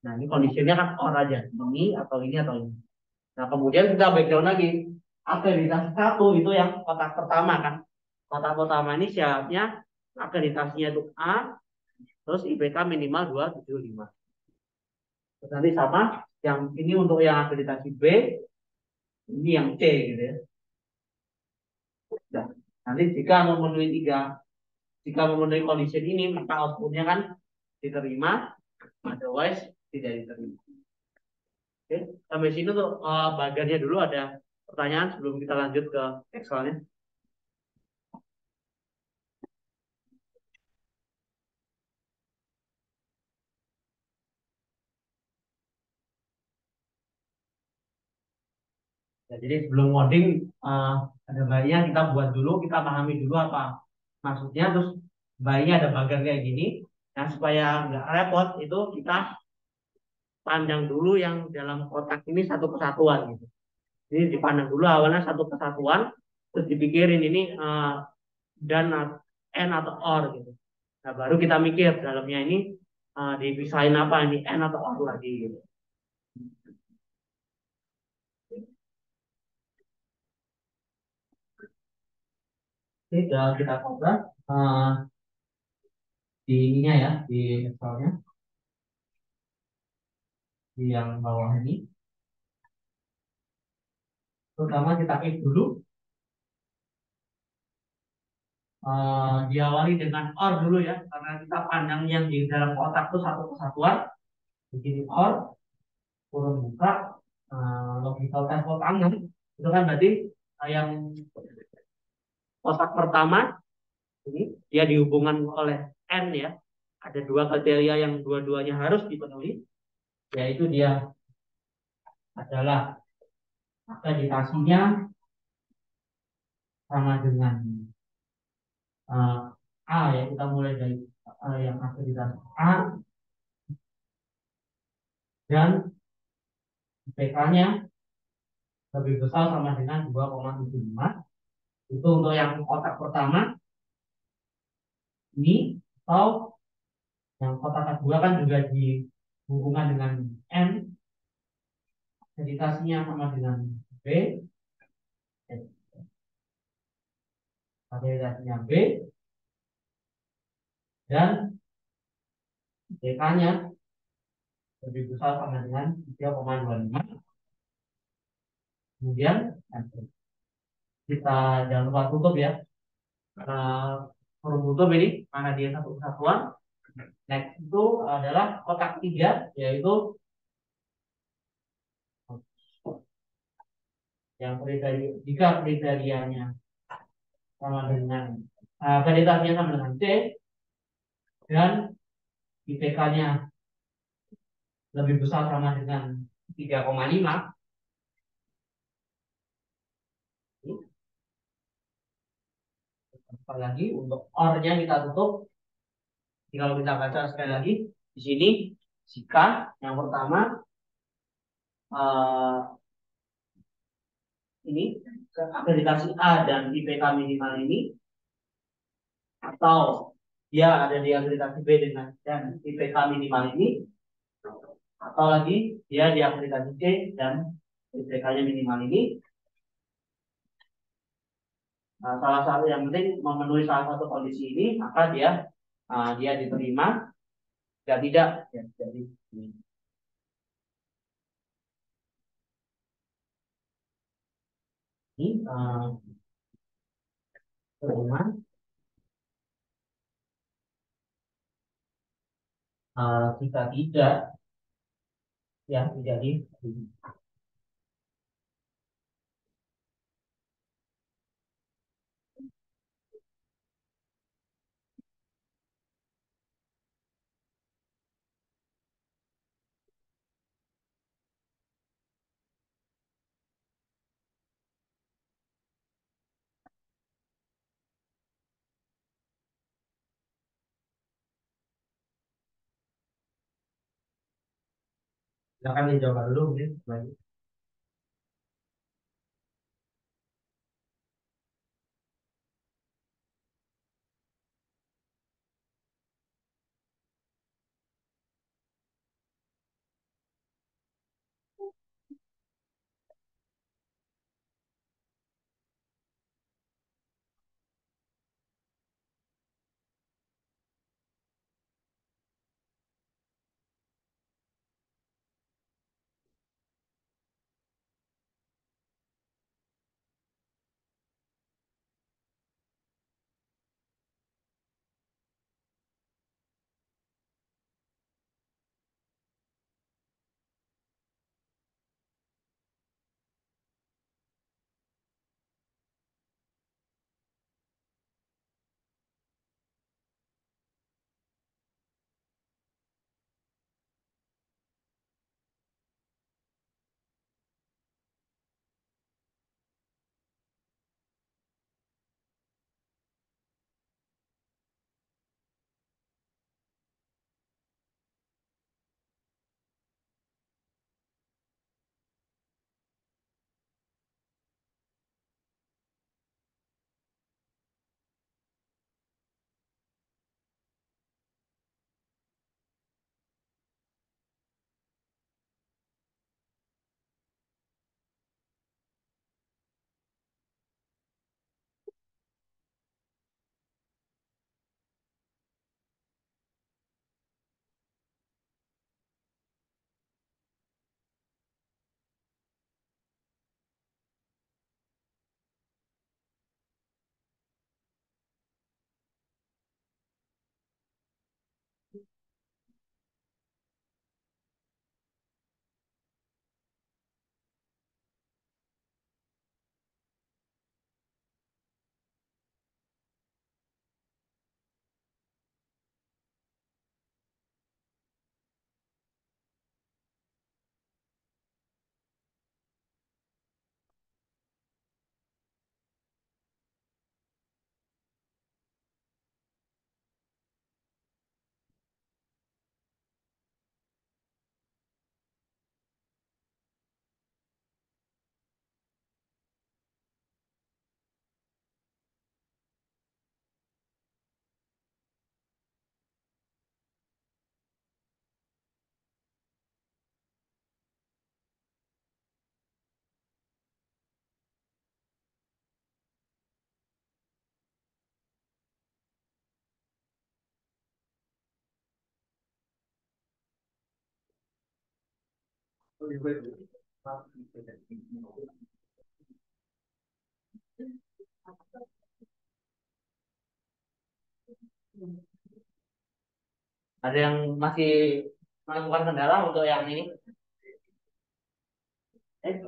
Nah ini conditionnya kan or aja. Ini atau ini atau ini. Nah kemudian kita breakdown lagi. Akreditasi 1 itu yang kotak pertama kan. Kotak pertama ini syaratnya akreditasinya itu A, terus IPK minimal 275. Terus nanti sama yang ini untuk yang akreditasi B, ini yang C gitu ya. Nah, nanti jika memenuhi condition ini maka outputnya kan diterima, otherwise tidak diterima. Oke, sampai sini tuh bagiannya dulu ada pertanyaan sebelum kita lanjut ke Excelnya. Ya, jadi sebelum coding ada baiknya kita buat dulu, kita pahami dulu apa maksudnya, terus baiknya ada bagian kayak gini. Nah supaya nggak repot itu kita pandang dulu yang dalam kotak ini satu kesatuan gitu. Jadi dipandang dulu awalnya satu kesatuan, terus dipikirin ini dan n atau or gitu. Nah baru kita mikir dalamnya ini dipisahin apa ini n atau or lagi gitu. Jadi kita coba di ininya ya di Excelnya di yang bawah ini. Terutama kita klik dulu diawali dengan or dulu ya karena kita pandang yang di dalam kotak itu satu kesatuan. Begini or kurung buka logical table tangan itu kan berarti yang kotak pertama ini dia dihubungkan oleh n ya, ada dua kriteria yang dua-duanya harus dipenuhi, yaitu dia adalah akreditasinya sama dengan A ya, kita mulai dari yang akreditasi A dan IPK-nya lebih besar sama dengan 2,75. Itu untuk yang kotak pertama ini, atau yang kotak kedua kan juga dihubungkan dengan N, akreditasinya sama dengan B, akreditasinya B, dan IPK-nya lebih besar sama dengan 3,25. Kemudian enter. kita jangan lupa tutup ya. Huruf tutup ini karena dia satu kesatuan. Next itu adalah kotak tiga, yaitu yang kriteria, jika kriterianya sama dengan kualitasnya sama dengan C dan IPK-nya lebih besar sama dengan 3,5. Apalagi untuk OR-nya kita tutup. Jadi kalau kita baca sekali lagi di sini, jika yang pertama eh, ini akreditasi A dan IPK minimal ini, atau dia ada di akreditasi B dengan dan IPK minimal ini, atau lagi dia di akreditasi C dan IPK-nya minimal ini. Salah satu yang penting memenuhi salah satu kondisi ini, maka dia diterima. Jika tidak, ya jadi ini terima. Jika tidak, ya jadi silakan dijawab dulu mungkin. Baik. Ada yang masih menemukan kendala untuk yang ini? Eh,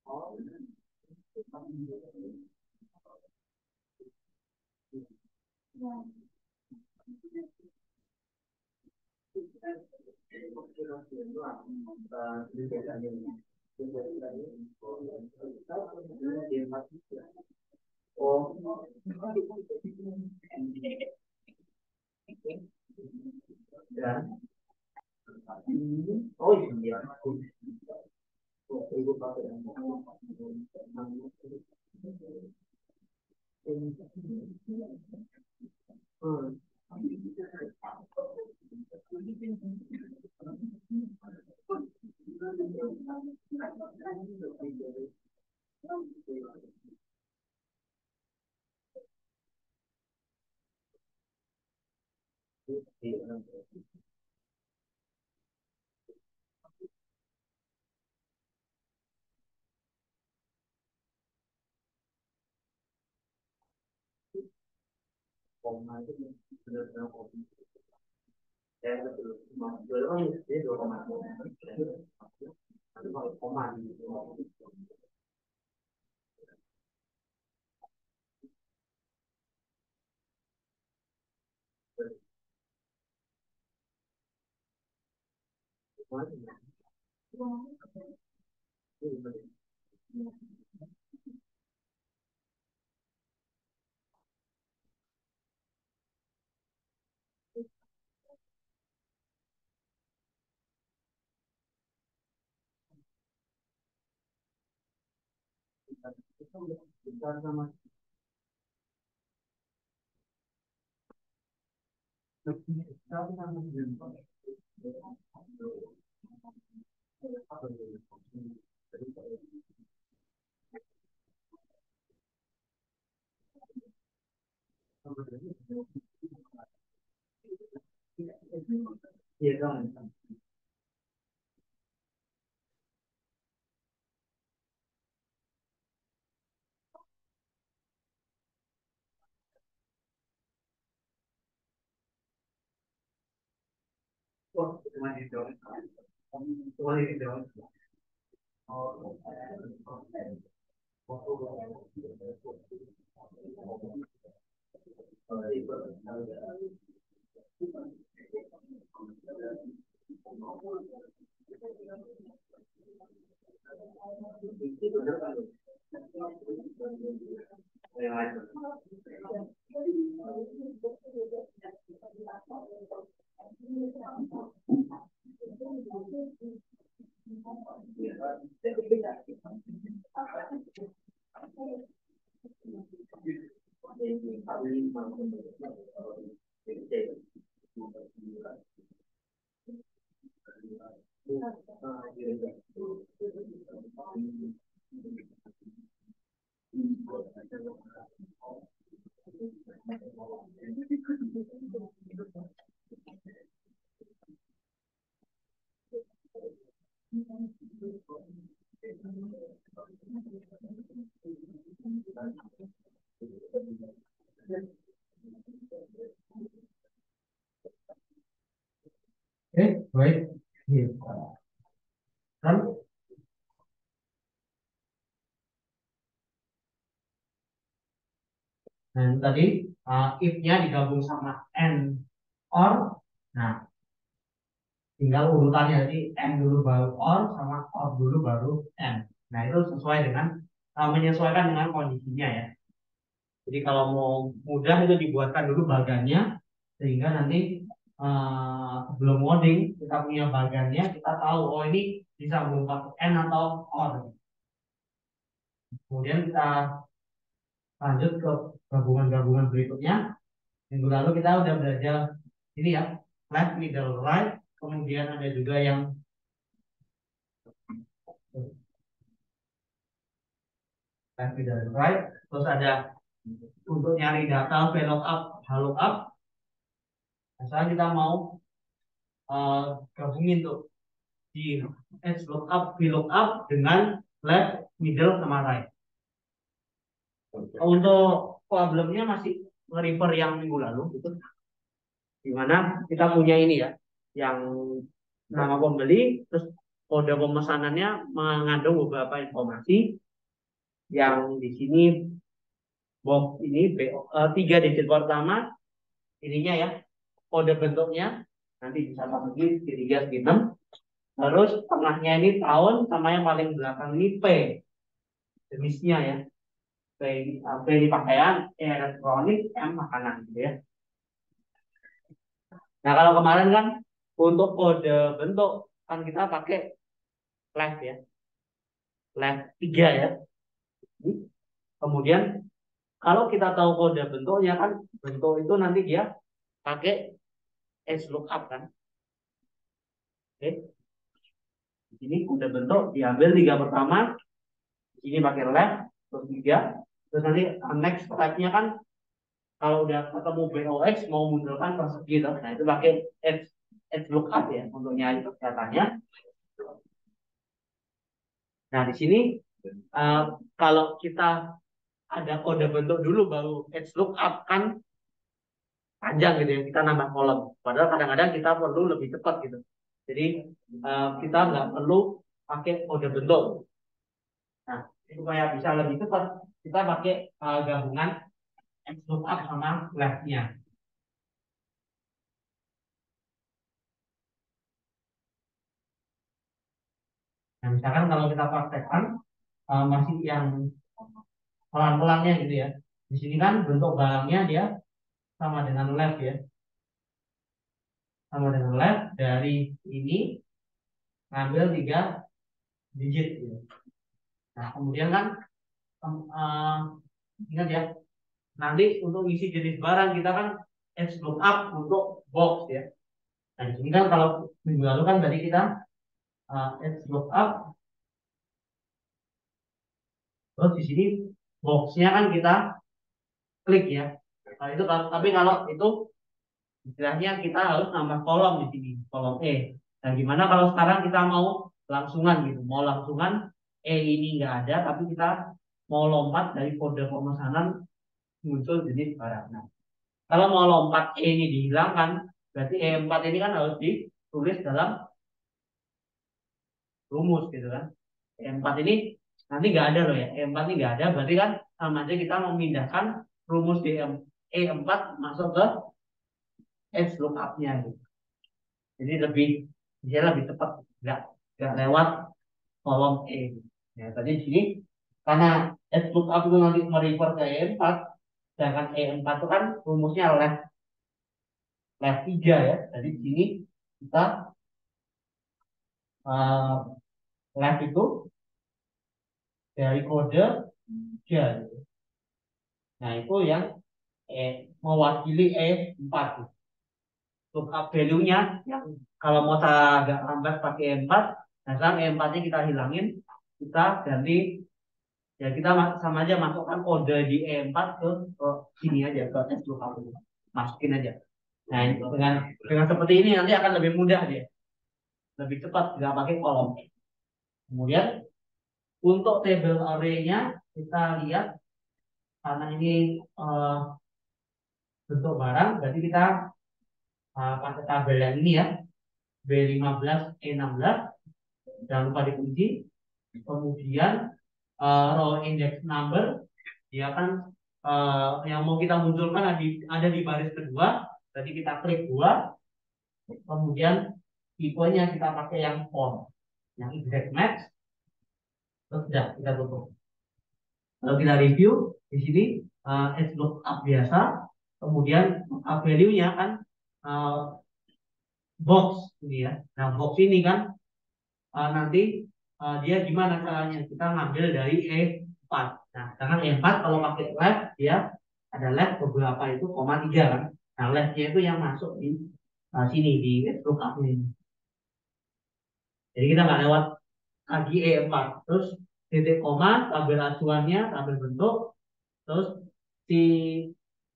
Oh, ya. Oh iya. Hmm. Koma itu benar-benar kopi. Saya betul. Belum dia 2,2. Tapi kalau koma gitu. Kita sama iya kan. Wah, cuma itu. Cuma itu. Oh, itu benar kan? Yang lain. Baik. Gitu. Kan? Nah, tadi if-nya digabung sama and or. Nah, tinggal urutannya jadi and dulu baru or sama or dulu baru and. Nah, itu sesuai dengan menyesuaikan dengan kondisinya ya. Jadi kalau mau mudah itu dibuatkan dulu bagannya sehingga nanti sebelum coding kita punya bagannya kita tahu oh ini bisa mengungkap n atau or. Kemudian kita lanjut ke gabungan-gabungan berikutnya. Minggu lalu kita udah belajar ini ya, left, middle, right. Kemudian ada juga yang left, middle, right. Terus ada untuk nyari data VLOOKUP, HLOOKUP. Nah, sekarang kita mau gabungin tuh di HLOOKUP, VLOOKUP dengan left, middle, sama right. Untuk problemnya masih nge-refer yang minggu lalu gitu. Dimana kita punya ini ya, yang nama pembeli, terus kode pemesanannya mengandung beberapa informasi yang di sini box ini tiga digit pertama ininya ya, kode bentuknya nanti bisa bagi segitiga segi 6, terus tengahnya ini tahun, sama yang paling belakang ini P jenisnya ya, P ini pakaian, E elektronik, M makanan gitu ya. Nah kalau kemarin kan untuk kode bentuk kan kita pakai left ya, left 3 ya. Kemudian kalau kita tahu kode bentuknya kan, bentuk itu nanti dia pakai lookup kan. Oke. Ini kode bentuk diambil 3 pertama, ini pakai left terus 3, terus nanti next step-nya kan kalau udah ketemu BOX mau munculkan persegi gitu. Nah itu pakai lookup ya untuk nyari datanya. Nah di sini kalau kita ada kode bentuk dulu baru lookup kan panjang gitu ya, kita nambah kolom. Padahal kadang-kadang kita perlu lebih cepat gitu. Jadi kita nggak perlu pakai kode bentuk. Nah, supaya bisa lebih cepat, kita pakai gabungan lookup sama left-nya. Nah, misalkan kalau kita praktekkan masih yang pelan-pelannya gitu ya. Di sini kan bentuk barangnya dia sama dengan left ya. Sama dengan left, dari ini ngambil 3 digit gitu. Nah, kemudian kan ingat ya, nanti untuk isi jenis barang kita kan lookup untuk box ya. Nah, di sini kan kalau minggu lalu kan tadi kita lookup, terus di sini boxnya kan kita klik ya. Nah, itu tapi kalau itu istilahnya kita harus nambah kolom di sini, kolom E. Nah, gimana kalau sekarang kita mau langsungan gitu, mau langsungan E ini nggak ada, tapi kita mau lompat dari kode pemesanan muncul jenis barang. Nah, kalau mau lompat E ini dihilangkan, berarti E4 ini kan harus ditulis dalam rumus gitu kan. E4 ini nanti nggak ada loh ya, E4 ini nggak ada, berarti kan sama aja kita memindahkan rumus di E4 masuk ke lookup-nya gitu. Jadi bisa lebih cepat, nggak lewat kolom E. Ya, tadi di sini karena lookup itu nanti merefer ke E4, sedangkan E4 itu kan rumusnya left 3 ya. Jadi di sini kita uh, left itu dari kode 3 gitu. Nah itu yang mewakili E4 gitu. Lookup value-nya yang kalau mau agak lambat pakai E4, nah sekarang E4-nya kita hilangin, kita ganti ya, kita sama aja masukkan kode di E4 ke sini aja, ke lookup itu, masukin aja. Nah dengan seperti ini nanti akan lebih mudah dia, lebih cepat, nggak pakai kolom. Kemudian untuk table array-nya kita lihat, karena ini bentuk barang, berarti kita pakai tabel yang ini ya, B15 E16, jangan lupa dikunci. Kemudian row index number, dia kan yang mau kita munculkan ada di baris kedua, jadi kita klik 2, kemudian tipenya kita pakai yang font, yang exact match, terus sudah kita tutup. Kalau kita review di sini lookup biasa, kemudian value-nya kan box ini ya. Nah box ini kan nanti dia gimana caranya, kita ngambil dari E4. Nah dengan E4 kalau pakai left dia ada left beberapa itu koma 3 kan. Nah, leftnya itu yang masuk di sini di lookup ini. Jadi kita nggak lewat lagi E4. Terus titik koma, tabel acuannya, tabel bentuk, terus si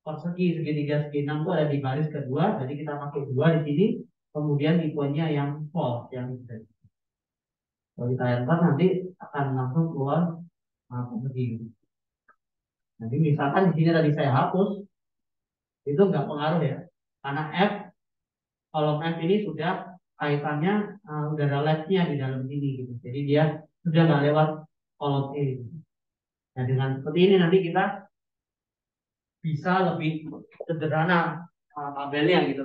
persegi segitiga segi 6 itu ada di baris kedua. Jadi kita pakai 2 di sini. Kemudian tipenya yang false, yang Z. Kalau kita enter nanti akan langsung keluar persegi. Nanti misalkan di sini tadi saya hapus, itu nggak pengaruh ya. Karena F, kolom F ini sudah kaitannya udah ada left-nya di dalam sini gitu. Jadi dia sudah nggak lewat kolom E. Nah dengan seperti ini nanti kita bisa lebih sederhana tabelnya gitu.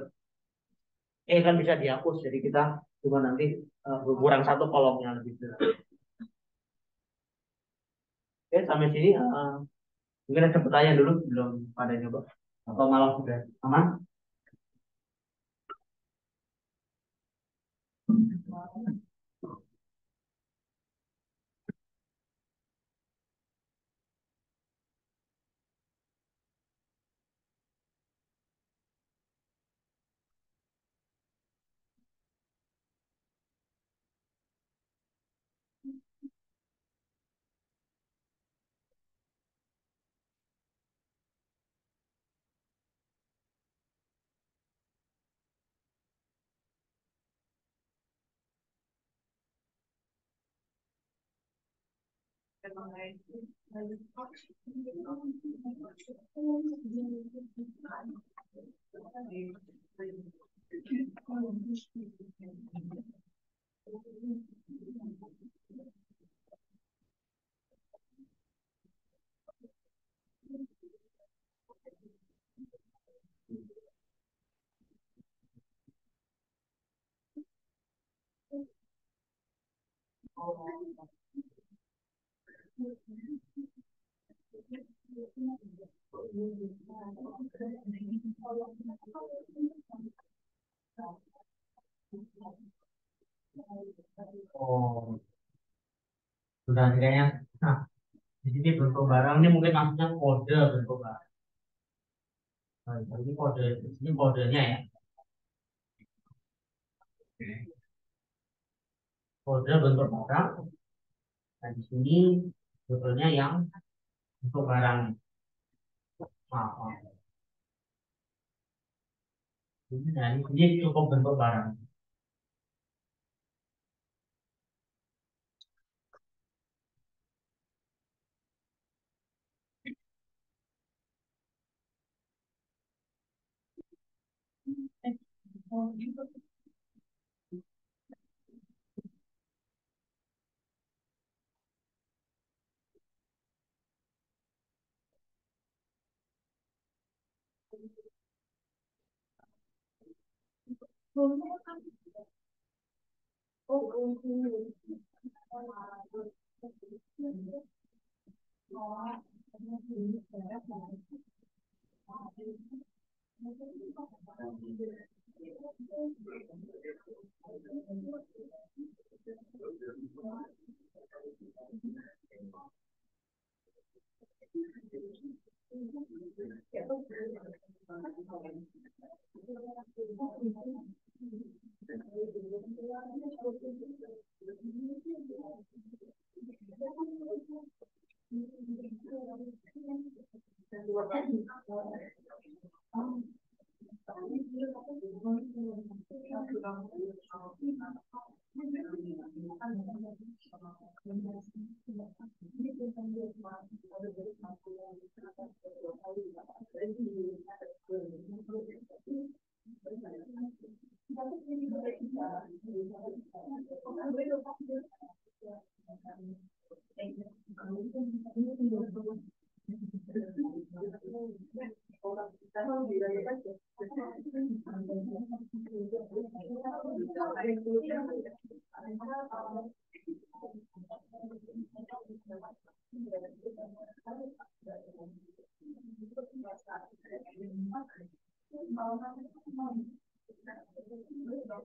Kan bisa dihapus, jadi kita cuma nanti berkurang satu kolomnya lebih sederhana. Oke, sampai sini mungkin ada pertanyaan dulu belum pada nyoba atau malah sudah aman. Oh, sudah kayaknya. Nah, di sini bentuk barangnya mungkin maksudnya kode bentuk barang. Nah, ini kode, di sini kodenya ya. Kode bentuk barang. Nah, di sini sebetulnya yang bentuk barang. Maaf, maaf. Nah, ini cukup bentuk barang.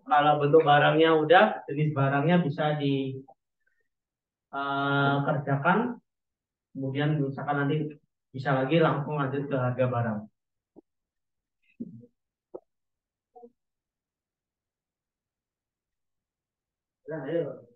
Kalau bentuk barangnya udah, jenis barangnya bisa dikerjakan. Kemudian misalkan nanti bisa lagi langsung lanjut ke harga barang. Nah, ayo.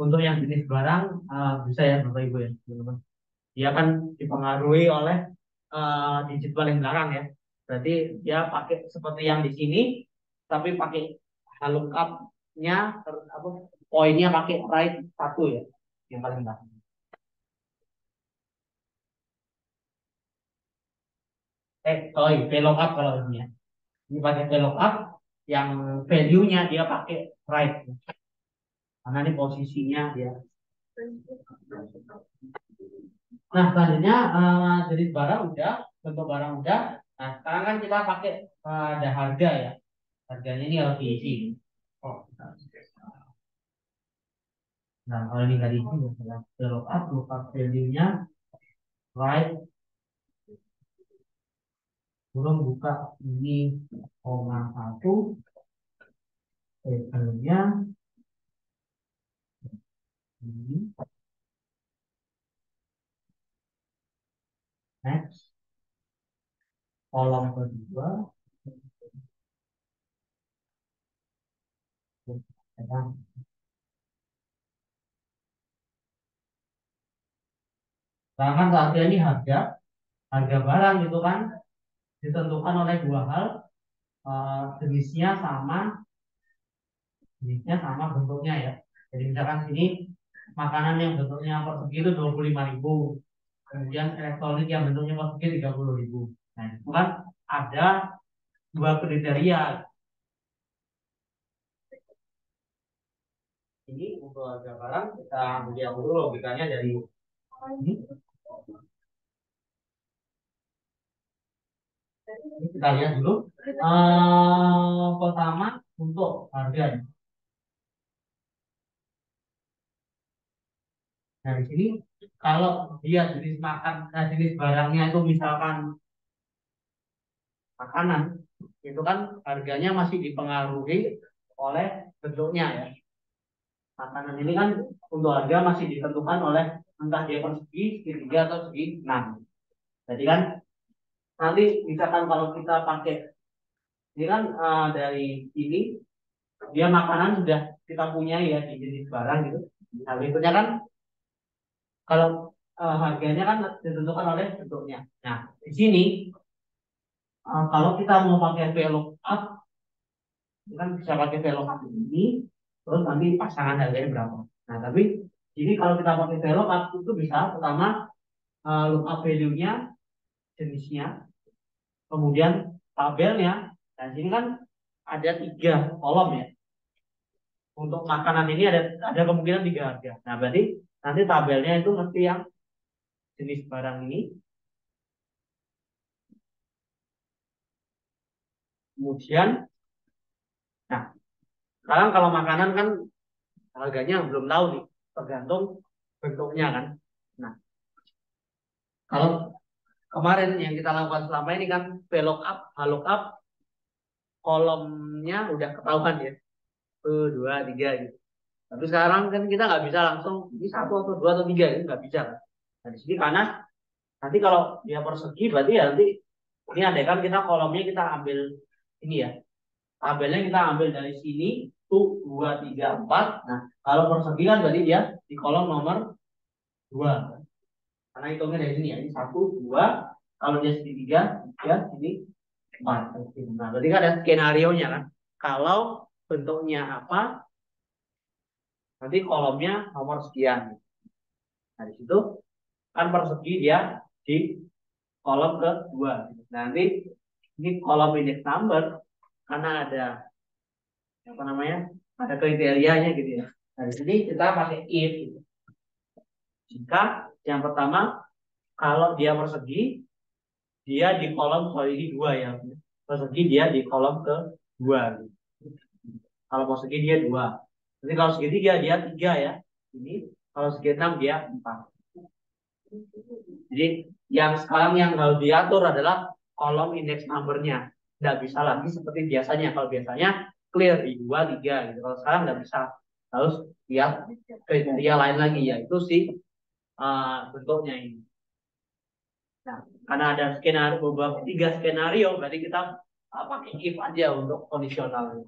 Untuk yang jenis barang bisa ya Bapak Ibu ya teman-teman. Dia kan dipengaruhi oleh digit paling belakang ya. Berarti dia pakai seperti yang di sini, tapi pakai lookup-nya apa poinnya pakai right satu ya, yang paling belakang. Sorry, VLOOKUP kalau ini ya. Ini pakai VLOOKUP yang value-nya dia pakai right. Karena ini posisinya dia. Nah, selanjutnya jenis barang udah, bentuk barang udah. Nah, sekarang kan kita pakai ada harga ya. Harganya ini harus diisi. Oh, nah kalau ini nggak diisi, misalnya lookup value-nya right, belum buka ini koma satu, value-nya ini next, kolom kedua, sedangkan saat ini harga barang itu kan ditentukan oleh dua hal, jenisnya sama bentuknya ya. Jadi misalkan sini makanan yang bentuknya persegi itu 25.000, kemudian elektronik yang bentuknya persegi 30.000. Nah itu kan ada dua kriteria. Ini untuk harga barang kita lihat dulu logikanya dari ini. Ini kita lihat dulu. Pertama untuk harga. Nah di sini kalau dia jenis barangnya itu misalkan makanan, itu kan harganya masih dipengaruhi oleh bentuknya ya. Makanan ini kan untuk harga masih ditentukan oleh entah dia persegi, segitiga atau segi enam. Jadi kan nanti misalkan kalau kita pakai ini kan dari ini dia makanan sudah kita punya ya di jenis barang gitu. Nah berikutnya kan kalau harganya kan ditentukan oleh bentuknya. Nah di sini kalau kita mau pakai VLOOKUP, kan bisa pakai VLOOKUP ini, terus nanti pasangan harganya berapa. Nah tapi ini kalau kita pakai VLOOKUP itu bisa pertama lookup value-nya, jenisnya, kemudian tabelnya. Dan sini kan ada 3 kolom ya. Untuk makanan ini ada kemungkinan 3 harga. Nah berarti nanti tabelnya itu mesti yang jenis barang ini. Kemudian, nah sekarang kalau makanan kan harganya belum tahu nih, tergantung bentuknya kan. Nah, kalau kemarin yang kita lakukan selama ini kan VLOOKUP, HLOOKUP, kolomnya udah ketahuan ya, 1, 2, 3 gitu. Tapi sekarang kan kita nggak bisa langsung ini 1 atau 2 atau 3 itu nggak bisa kan. Nah di sini karena nanti kalau dia persegi berarti ya nanti ini andai kan kita kolomnya kita ambil ini ya, tabelnya kita ambil dari sini tuh 2, 3, 4. Nah kalau persegi kan berarti dia di kolom nomor 2. Karena hitungnya dari sini ya, ini 1, 2. Kalau dia segitiga, ya sini 4. Nah berarti kan ada skenario nya kan. Kalau bentuknya apa, nanti kolomnya nomor sekian. Nah di situ kan persegi dia di kolom kedua. Nah, nanti ini kolom index number karena ada apa namanya, ada kriterianya gitu ya. Nah di sini kita pakai if gitu. Jika yang pertama kalau dia persegi dia di kolom, kalau ini 2 ya, persegi dia di kolom kedua gitu. Kalau persegi dia 2. Nanti kalau segitiga dia 3 ya, ini kalau segi 6 dia 4. Jadi yang sekarang yang harus diatur adalah kolom index number-nya. Tidak bisa lagi seperti biasanya. Kalau biasanya clear di 2, 3 gitu. Kalau sekarang tidak bisa. Harus lihat kriteria lain lagi yaitu si bentuknya ini. Nah, karena ada skenario beberapa 3 skenario, berarti kita pakai if aja untuk kondisional.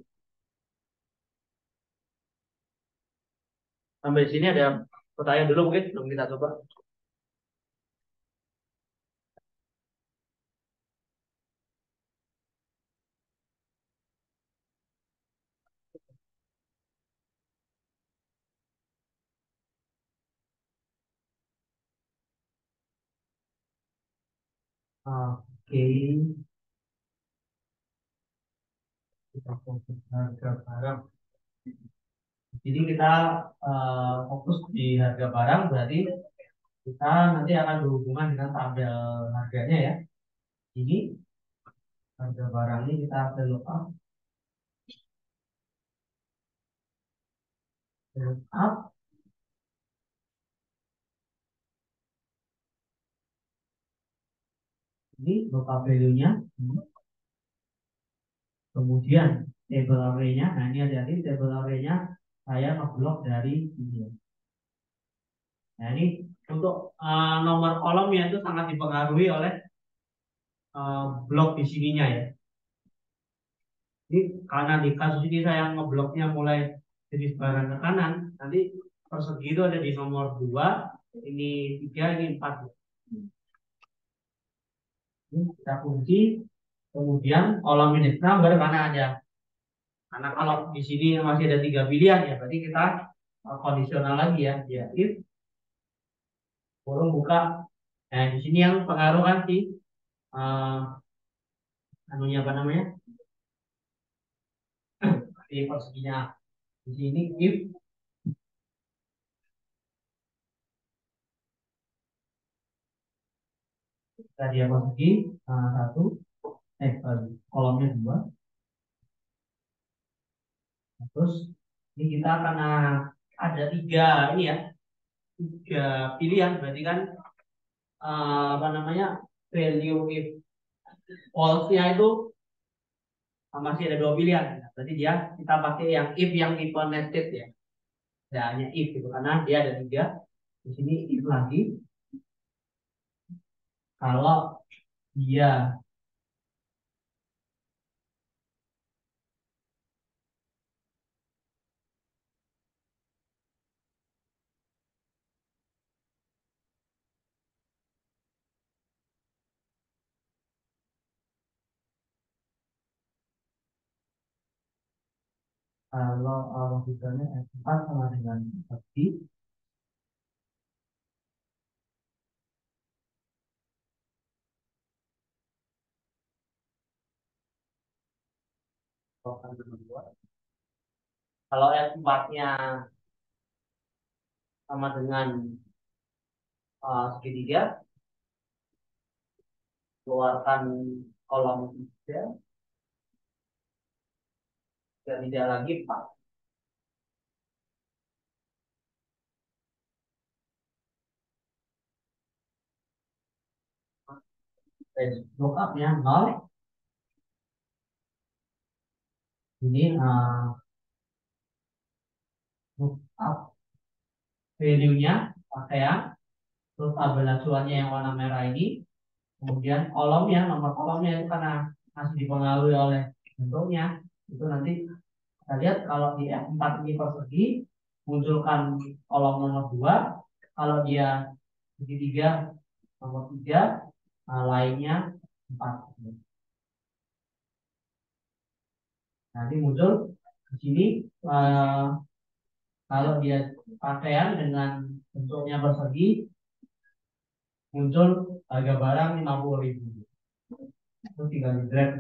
Sampai sini ada pertanyaan dulu mungkin belum kita coba. Oke, kita fokus harga barang. Jadi kita fokus di harga barang, berarti kita nanti akan berhubungan dengan tabel harganya ya. Ini harga barang ini kita look up, ini look up value-nya. Kemudian table array-nya, nah ini ada di table array-nya saya ngeblok dari ini. Nah ini untuk nomor kolomnya itu sangat dipengaruhi oleh blok di sininya ya. Jadi karena di kasus ini saya ngebloknya mulai jenis barang ke kanan, nanti persegi itu ada di nomor 2, ini 3, ini 4. Ini kita kunci, kemudian kolom index number karena kalau di sini masih ada 3 pilihan ya, berarti kita kondisional lagi ya, ya if kurung buka. Nah di sini yang pengaruh kan sih anunya apa namanya, di perseginya di sini if tadi yang persegi 1, kolomnya 2. Terus ini kita karena ada 3 ini ya, 3 pilihan, berarti kan apa namanya, value if false-nya itu masih ada 2 pilihan. Berarti dia kita pakai yang if yang tipe nested ya. Ya hanya if gitu karena dia ada 3. Di sini if lagi. Kalau dia kalau logikanya S4 sama dengan seperti kalau S4-nya sama dengan segitiga, keluarkan kolom 3, segitiga lagi 4. Lookupnya 0. Ini lookup value-nya pakaian, terus tabel acuannya yang warna merah ini, kemudian kolomnya, nomor kolomnya itu karena masih dipengaruhi oleh bentuknya, itu nanti kita lihat kalau di F4 ini persegi, munculkan kolom nomor 2, kalau dia segitiga nomor 3, lainnya 4. Nanti muncul di sini kalau dia pakaian dengan bentuknya persegi, muncul harga barang 50.000. Itu tinggal di drag.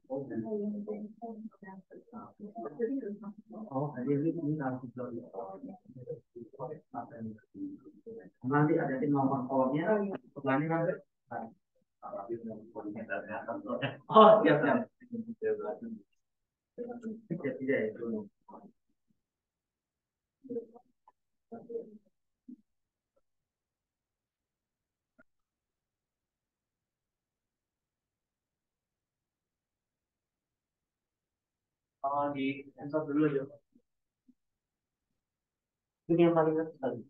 Oh, ini langsung nanti ada di nomor kolomnya, setelahnya nanti. Oh, siap siap. Tidak tidak itu. Oh, di sensor dulu ya. Ini yang paling atas tadi.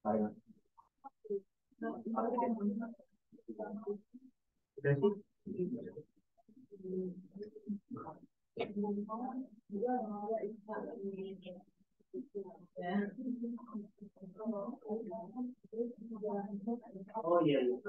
Paling atas. Udah sih. Oh iya iya.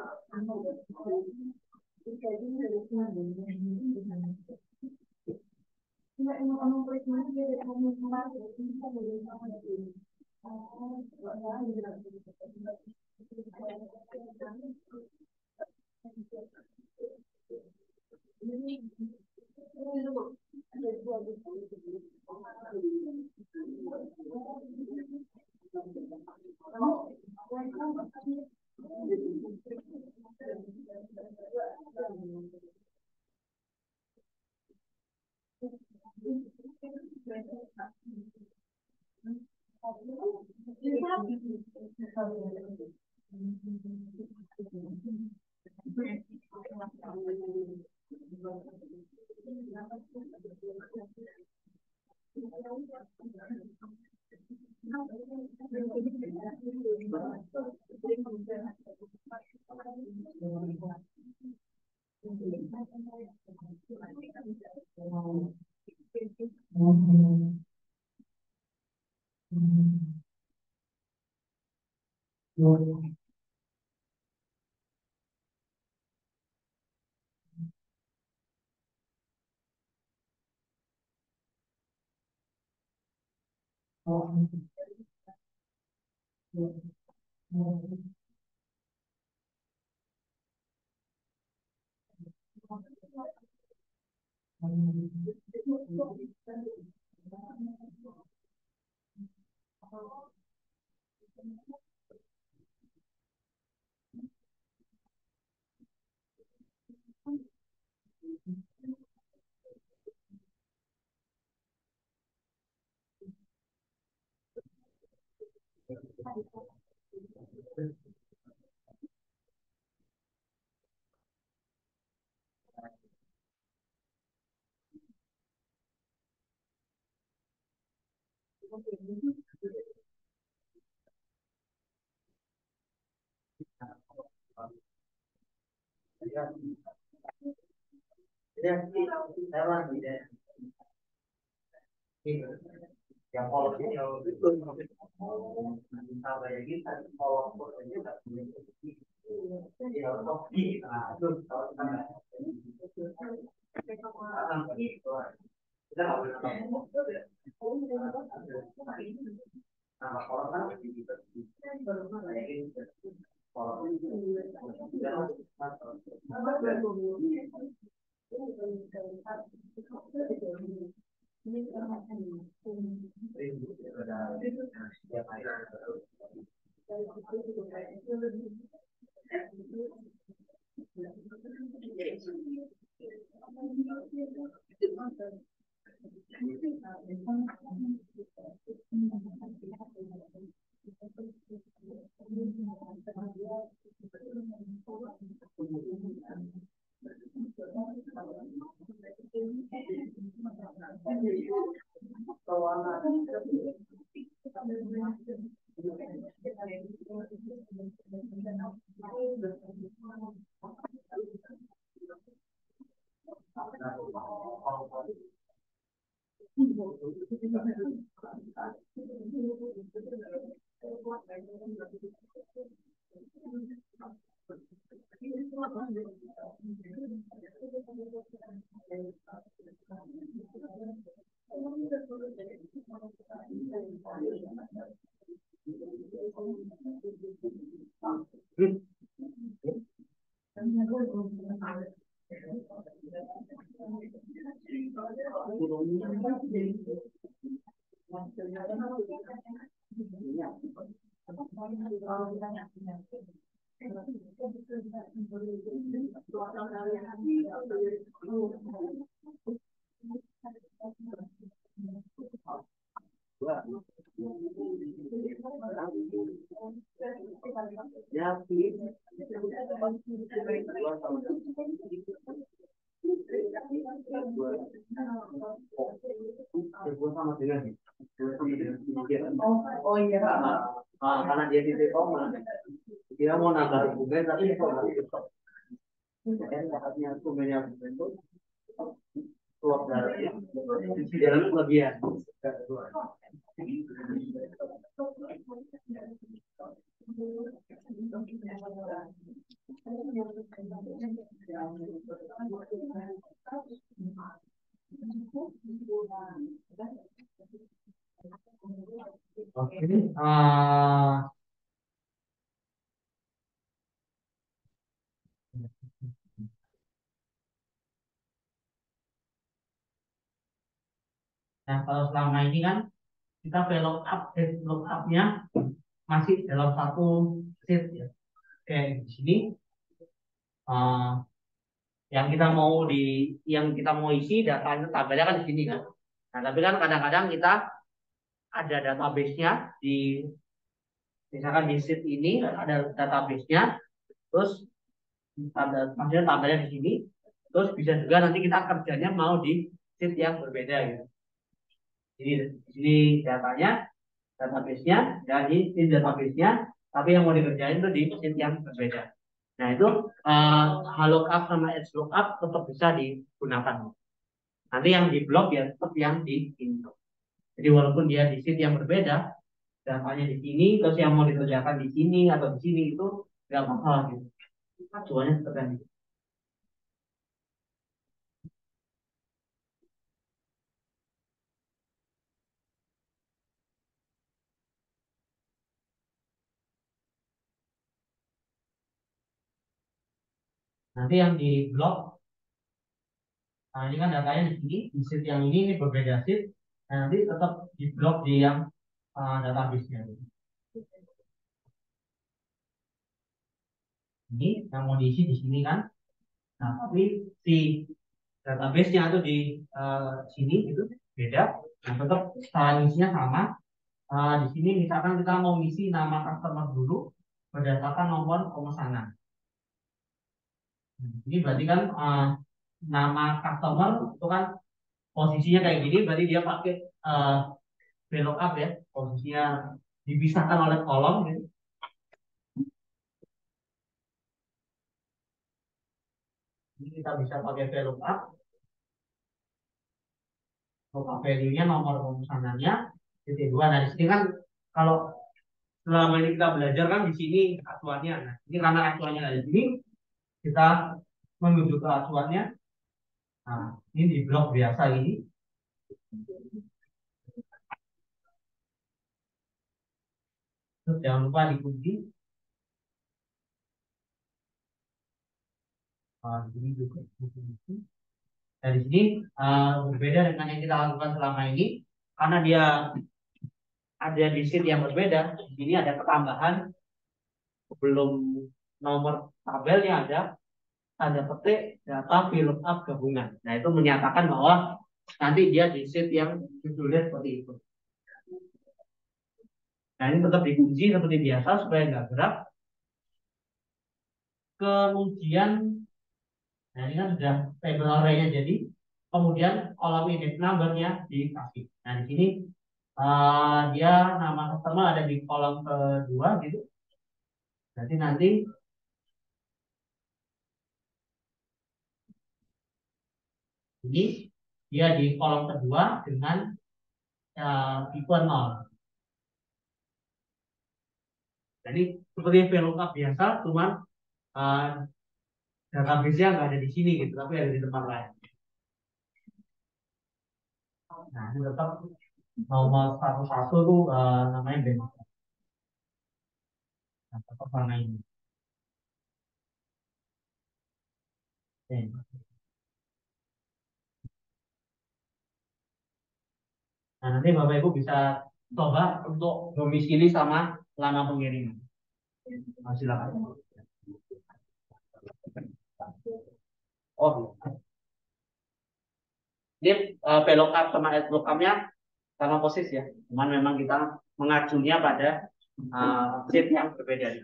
Yang kalau ini kalau itu sampai kita kalau ini nggak boleh ya kopi nah itu kalau kita nggak kita nggak boleh nama orang kan oh iya karena dia di koma dia mau nambah bunga tapi kalau nggak stop kan saatnya bunga bentuk keluar darahnya di dalam kelebihan oke nah kalau selama ini kan kita velog up velog up-nya masih dalam satu sheet ya kayak di sini uh, yang kita mau isi datanya tabelnya kan di sini kan nah tapi kan kadang-kadang kita ada database-nya di misalkan di sheet ini ada database-nya terus maksudnya tabelnya di sini terus bisa juga nanti kita kerjanya mau di sheet yang berbeda gitu jadi di sini datanya database-nya dan di database-nya tapi yang mau dikerjain itu di sheet yang berbeda nah itu lookup sama edge lookup tetap bisa digunakan nanti yang di blok ya tetap yang di input jadi walaupun dia di sheet yang berbeda datanya di sini terus yang mau dikerjakan di sini atau di sini itu nggak masalah gitu semuanya tetap yang di nanti yang di blok nah ini kan datanya di sini di sheet yang ini berbeda sheet nah, nanti tetap di blok di yang database-nya ini yang mau diisi di sini kan nah tapi si database-nya itu di sini itu beda nah tetap cara isinya sama di sini misalkan kita mau ngisi nama customer dulu berdasarkan nomor pemesanan ini berarti kan nama customer itu kan posisinya kayak gini berarti dia pakai VLOOKUP ya, posisinya dipisahkan oleh kolom gitu. Ini kita bisa pakai VLOOKUP, lookup value-nya nomor pemesanannya, titik dua. Nah, di sini kan kalau selama ini kita belajar kan di sini acuannya. Nah, ini karena acuannya ada di sini, kita menuju ke acuannya. Nah, ini di blok biasa ini. Terus jangan lupa dikunci. Ini juga dikunci. Nah, di sini berbeda dengan yang kita lakukan selama ini, karena dia ada di sheet yang berbeda. Di sini ada ketambahan, belum nomor tabelnya ada petik data VLOOKUP gabungan. Nah, itu menyatakan bahwa nanti dia di sheet yang judulnya seperti itu. Nah, ini tetap dikunci seperti biasa supaya nggak gerak. Kemudian, nah ini kan sudah table array-nya jadi. Kemudian kolom index number-nya dikasih. Nah, di sini dia nama customer ada di kolom kedua gitu. Jadi nanti ini dia di kolom kedua dengan tipe 0. Jadi seperti VLOOKUP biasa, cuman uh, database-nya nggak ada di sini gitu, tapi ada di tempat lain. Nah, ini tetap nomor satu tuh namanya Ben. Nah, tetap warna ini. Ben. Nah, nanti Bapak Ibu bisa coba untuk domisili sama lama pengiriman. Nah, silakan. Oh, ini VLOOKUP sama LOOKUP-nya sama posisi ya. Cuman memang kita mengacunya pada sheet yang berbeda.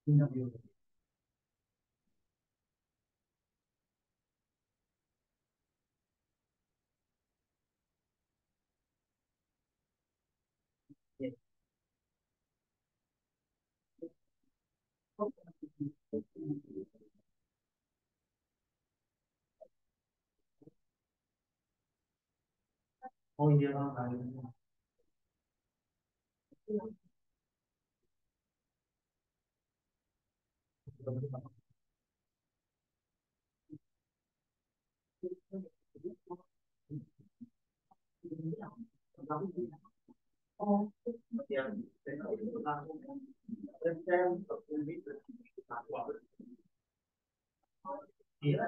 Oh iya. Oh, iya. Iya.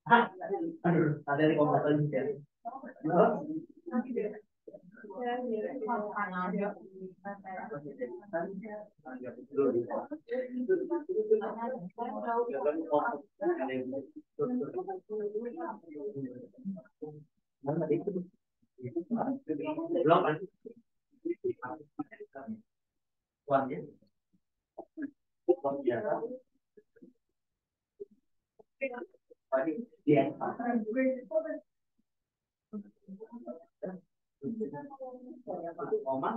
Aduh, ada di komputer juga. Belum kan? Kuat ya? Iya. Oma.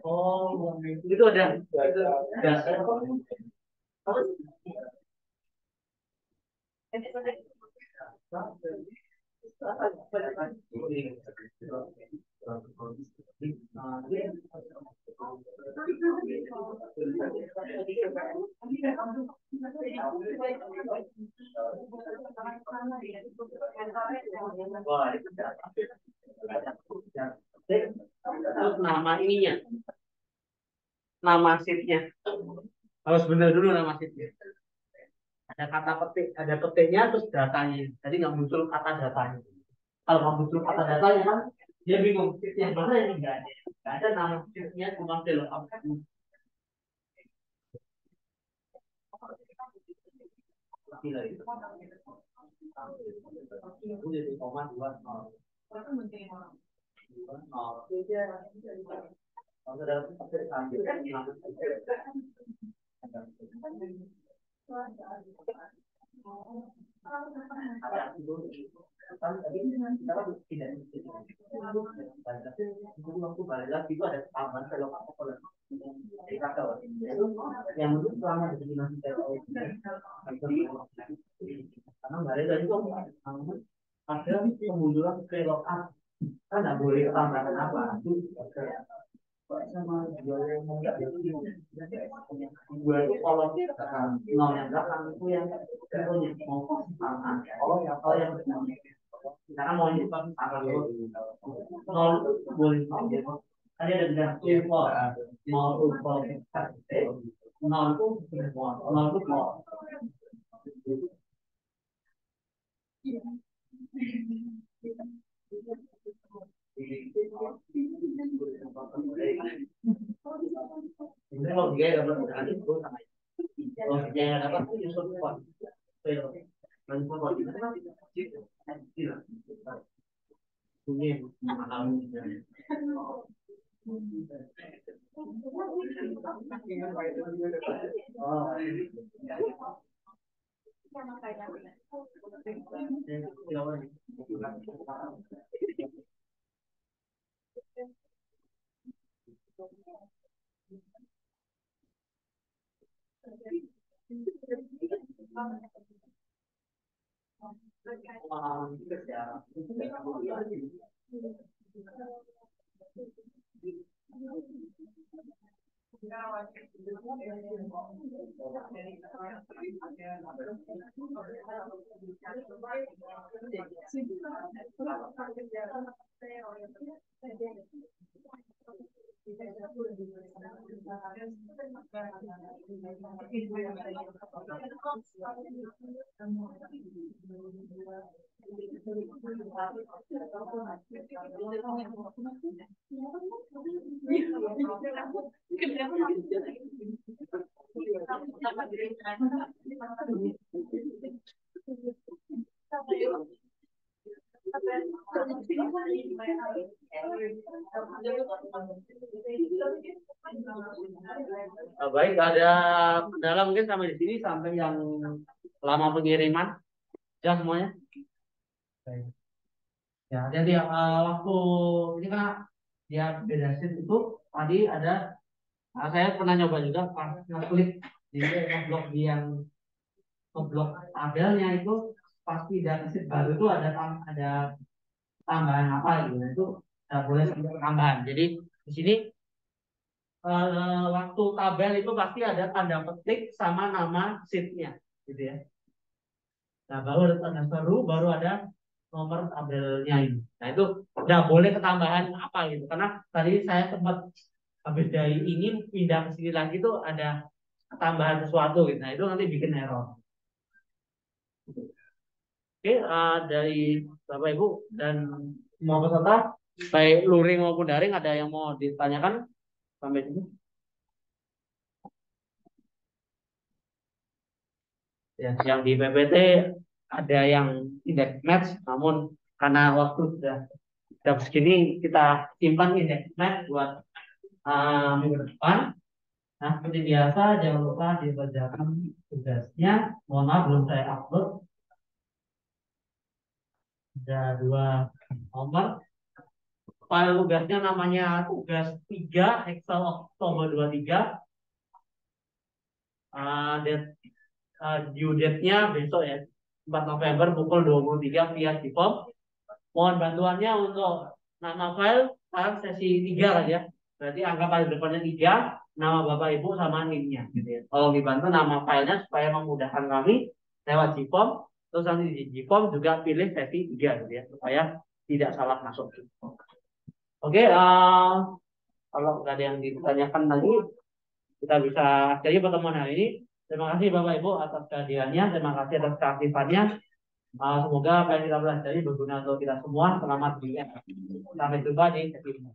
Oh, itu ada. Ada. Wah, terus nama ininya, nama seatnya. Harus benar dulu nama sheetnya. Ada kata petik, ada petiknya terus datanya. Jadi nggak muncul kata datanya. Kalau nggak muncul kata datanya kan dia bingung sheet yang mana yang nggak ada. Nggak ada nama sheetnya cuma fill up. Gila itu. Itu jadi koma dua nol. Nol. Kalau dalam petik ambil kan waktu balik lagi itu ada tambahan kalau kalau yang untuk selama di masih karena balik lagi itu ada kemunduran kelok kan nggak boleh tambahan apa sama dua yang dua itu kalau nol yang belakang itu yang mau sama kalau yang karena mau ini kan tanggal nol boleh tadi ada bilang impor nol impor nol itu nol itu nol ini kalau dia dapat berarti itu sama kalau dia dapat itu justru kuat baik, ada kendala mungkin sampai di sini sampai yang lama pengiriman ya semuanya. Ya, jadi waktu ini kan dia beda sheet itu tadi ada saya pernah nyoba juga pas ngeklik jadi ngeblok di yang ngeblok tabelnya itu pasti dari sheet baru itu ada tambahan apa gitu. Nah, itu nggak boleh sampai tambahan. Jadi di sini waktu tabel itu pasti ada tanda petik sama nama sheetnya gitu ya. Nah baru ada tanda seru, baru ada nomor tabelnya ini. Nah itu nggak boleh ketambahan apa gitu, karena tadi saya sempat habis dari ini pindah ke sini lagi tuh ada tambahan sesuatu gitu. Nah itu nanti bikin error. Oke, dari Bapak Ibu dan semua peserta, baik luring maupun daring, ada yang mau ditanyakan sampai sini? Ya, yang di PPT ada yang tidak match, namun karena waktu sudah segini kita simpan indeks match buat minggu depan. Nah, seperti biasa jangan lupa dikerjakan tugasnya. Mohon maaf belum saya upload. Ada dua nomor. File tugasnya namanya tugas 3 Excel Oktober 23. Due date-nya besok ya, 4 November pukul 23 via Cipom. Mohon bantuannya untuk nama file sekarang sesi 3 lah ya. Berarti angka paling depannya 3, nama Bapak Ibu sama NIM-nya gitu ya. Tolong dibantu nama filenya supaya memudahkan kami lewat Cipom. Terus nanti di Cipom juga pilih sesi 3 gitu ya, supaya tidak salah masuk. Oke, kalau nggak ada yang ditanyakan lagi, kita bisa akhiri pertemuan hari ini. Terima kasih Bapak Ibu atas kehadirannya, terima kasih atas keaktifannya. Semoga apa yang kita pelajari berguna untuk kita semua. Selamat sampai jumpa di sesi ini.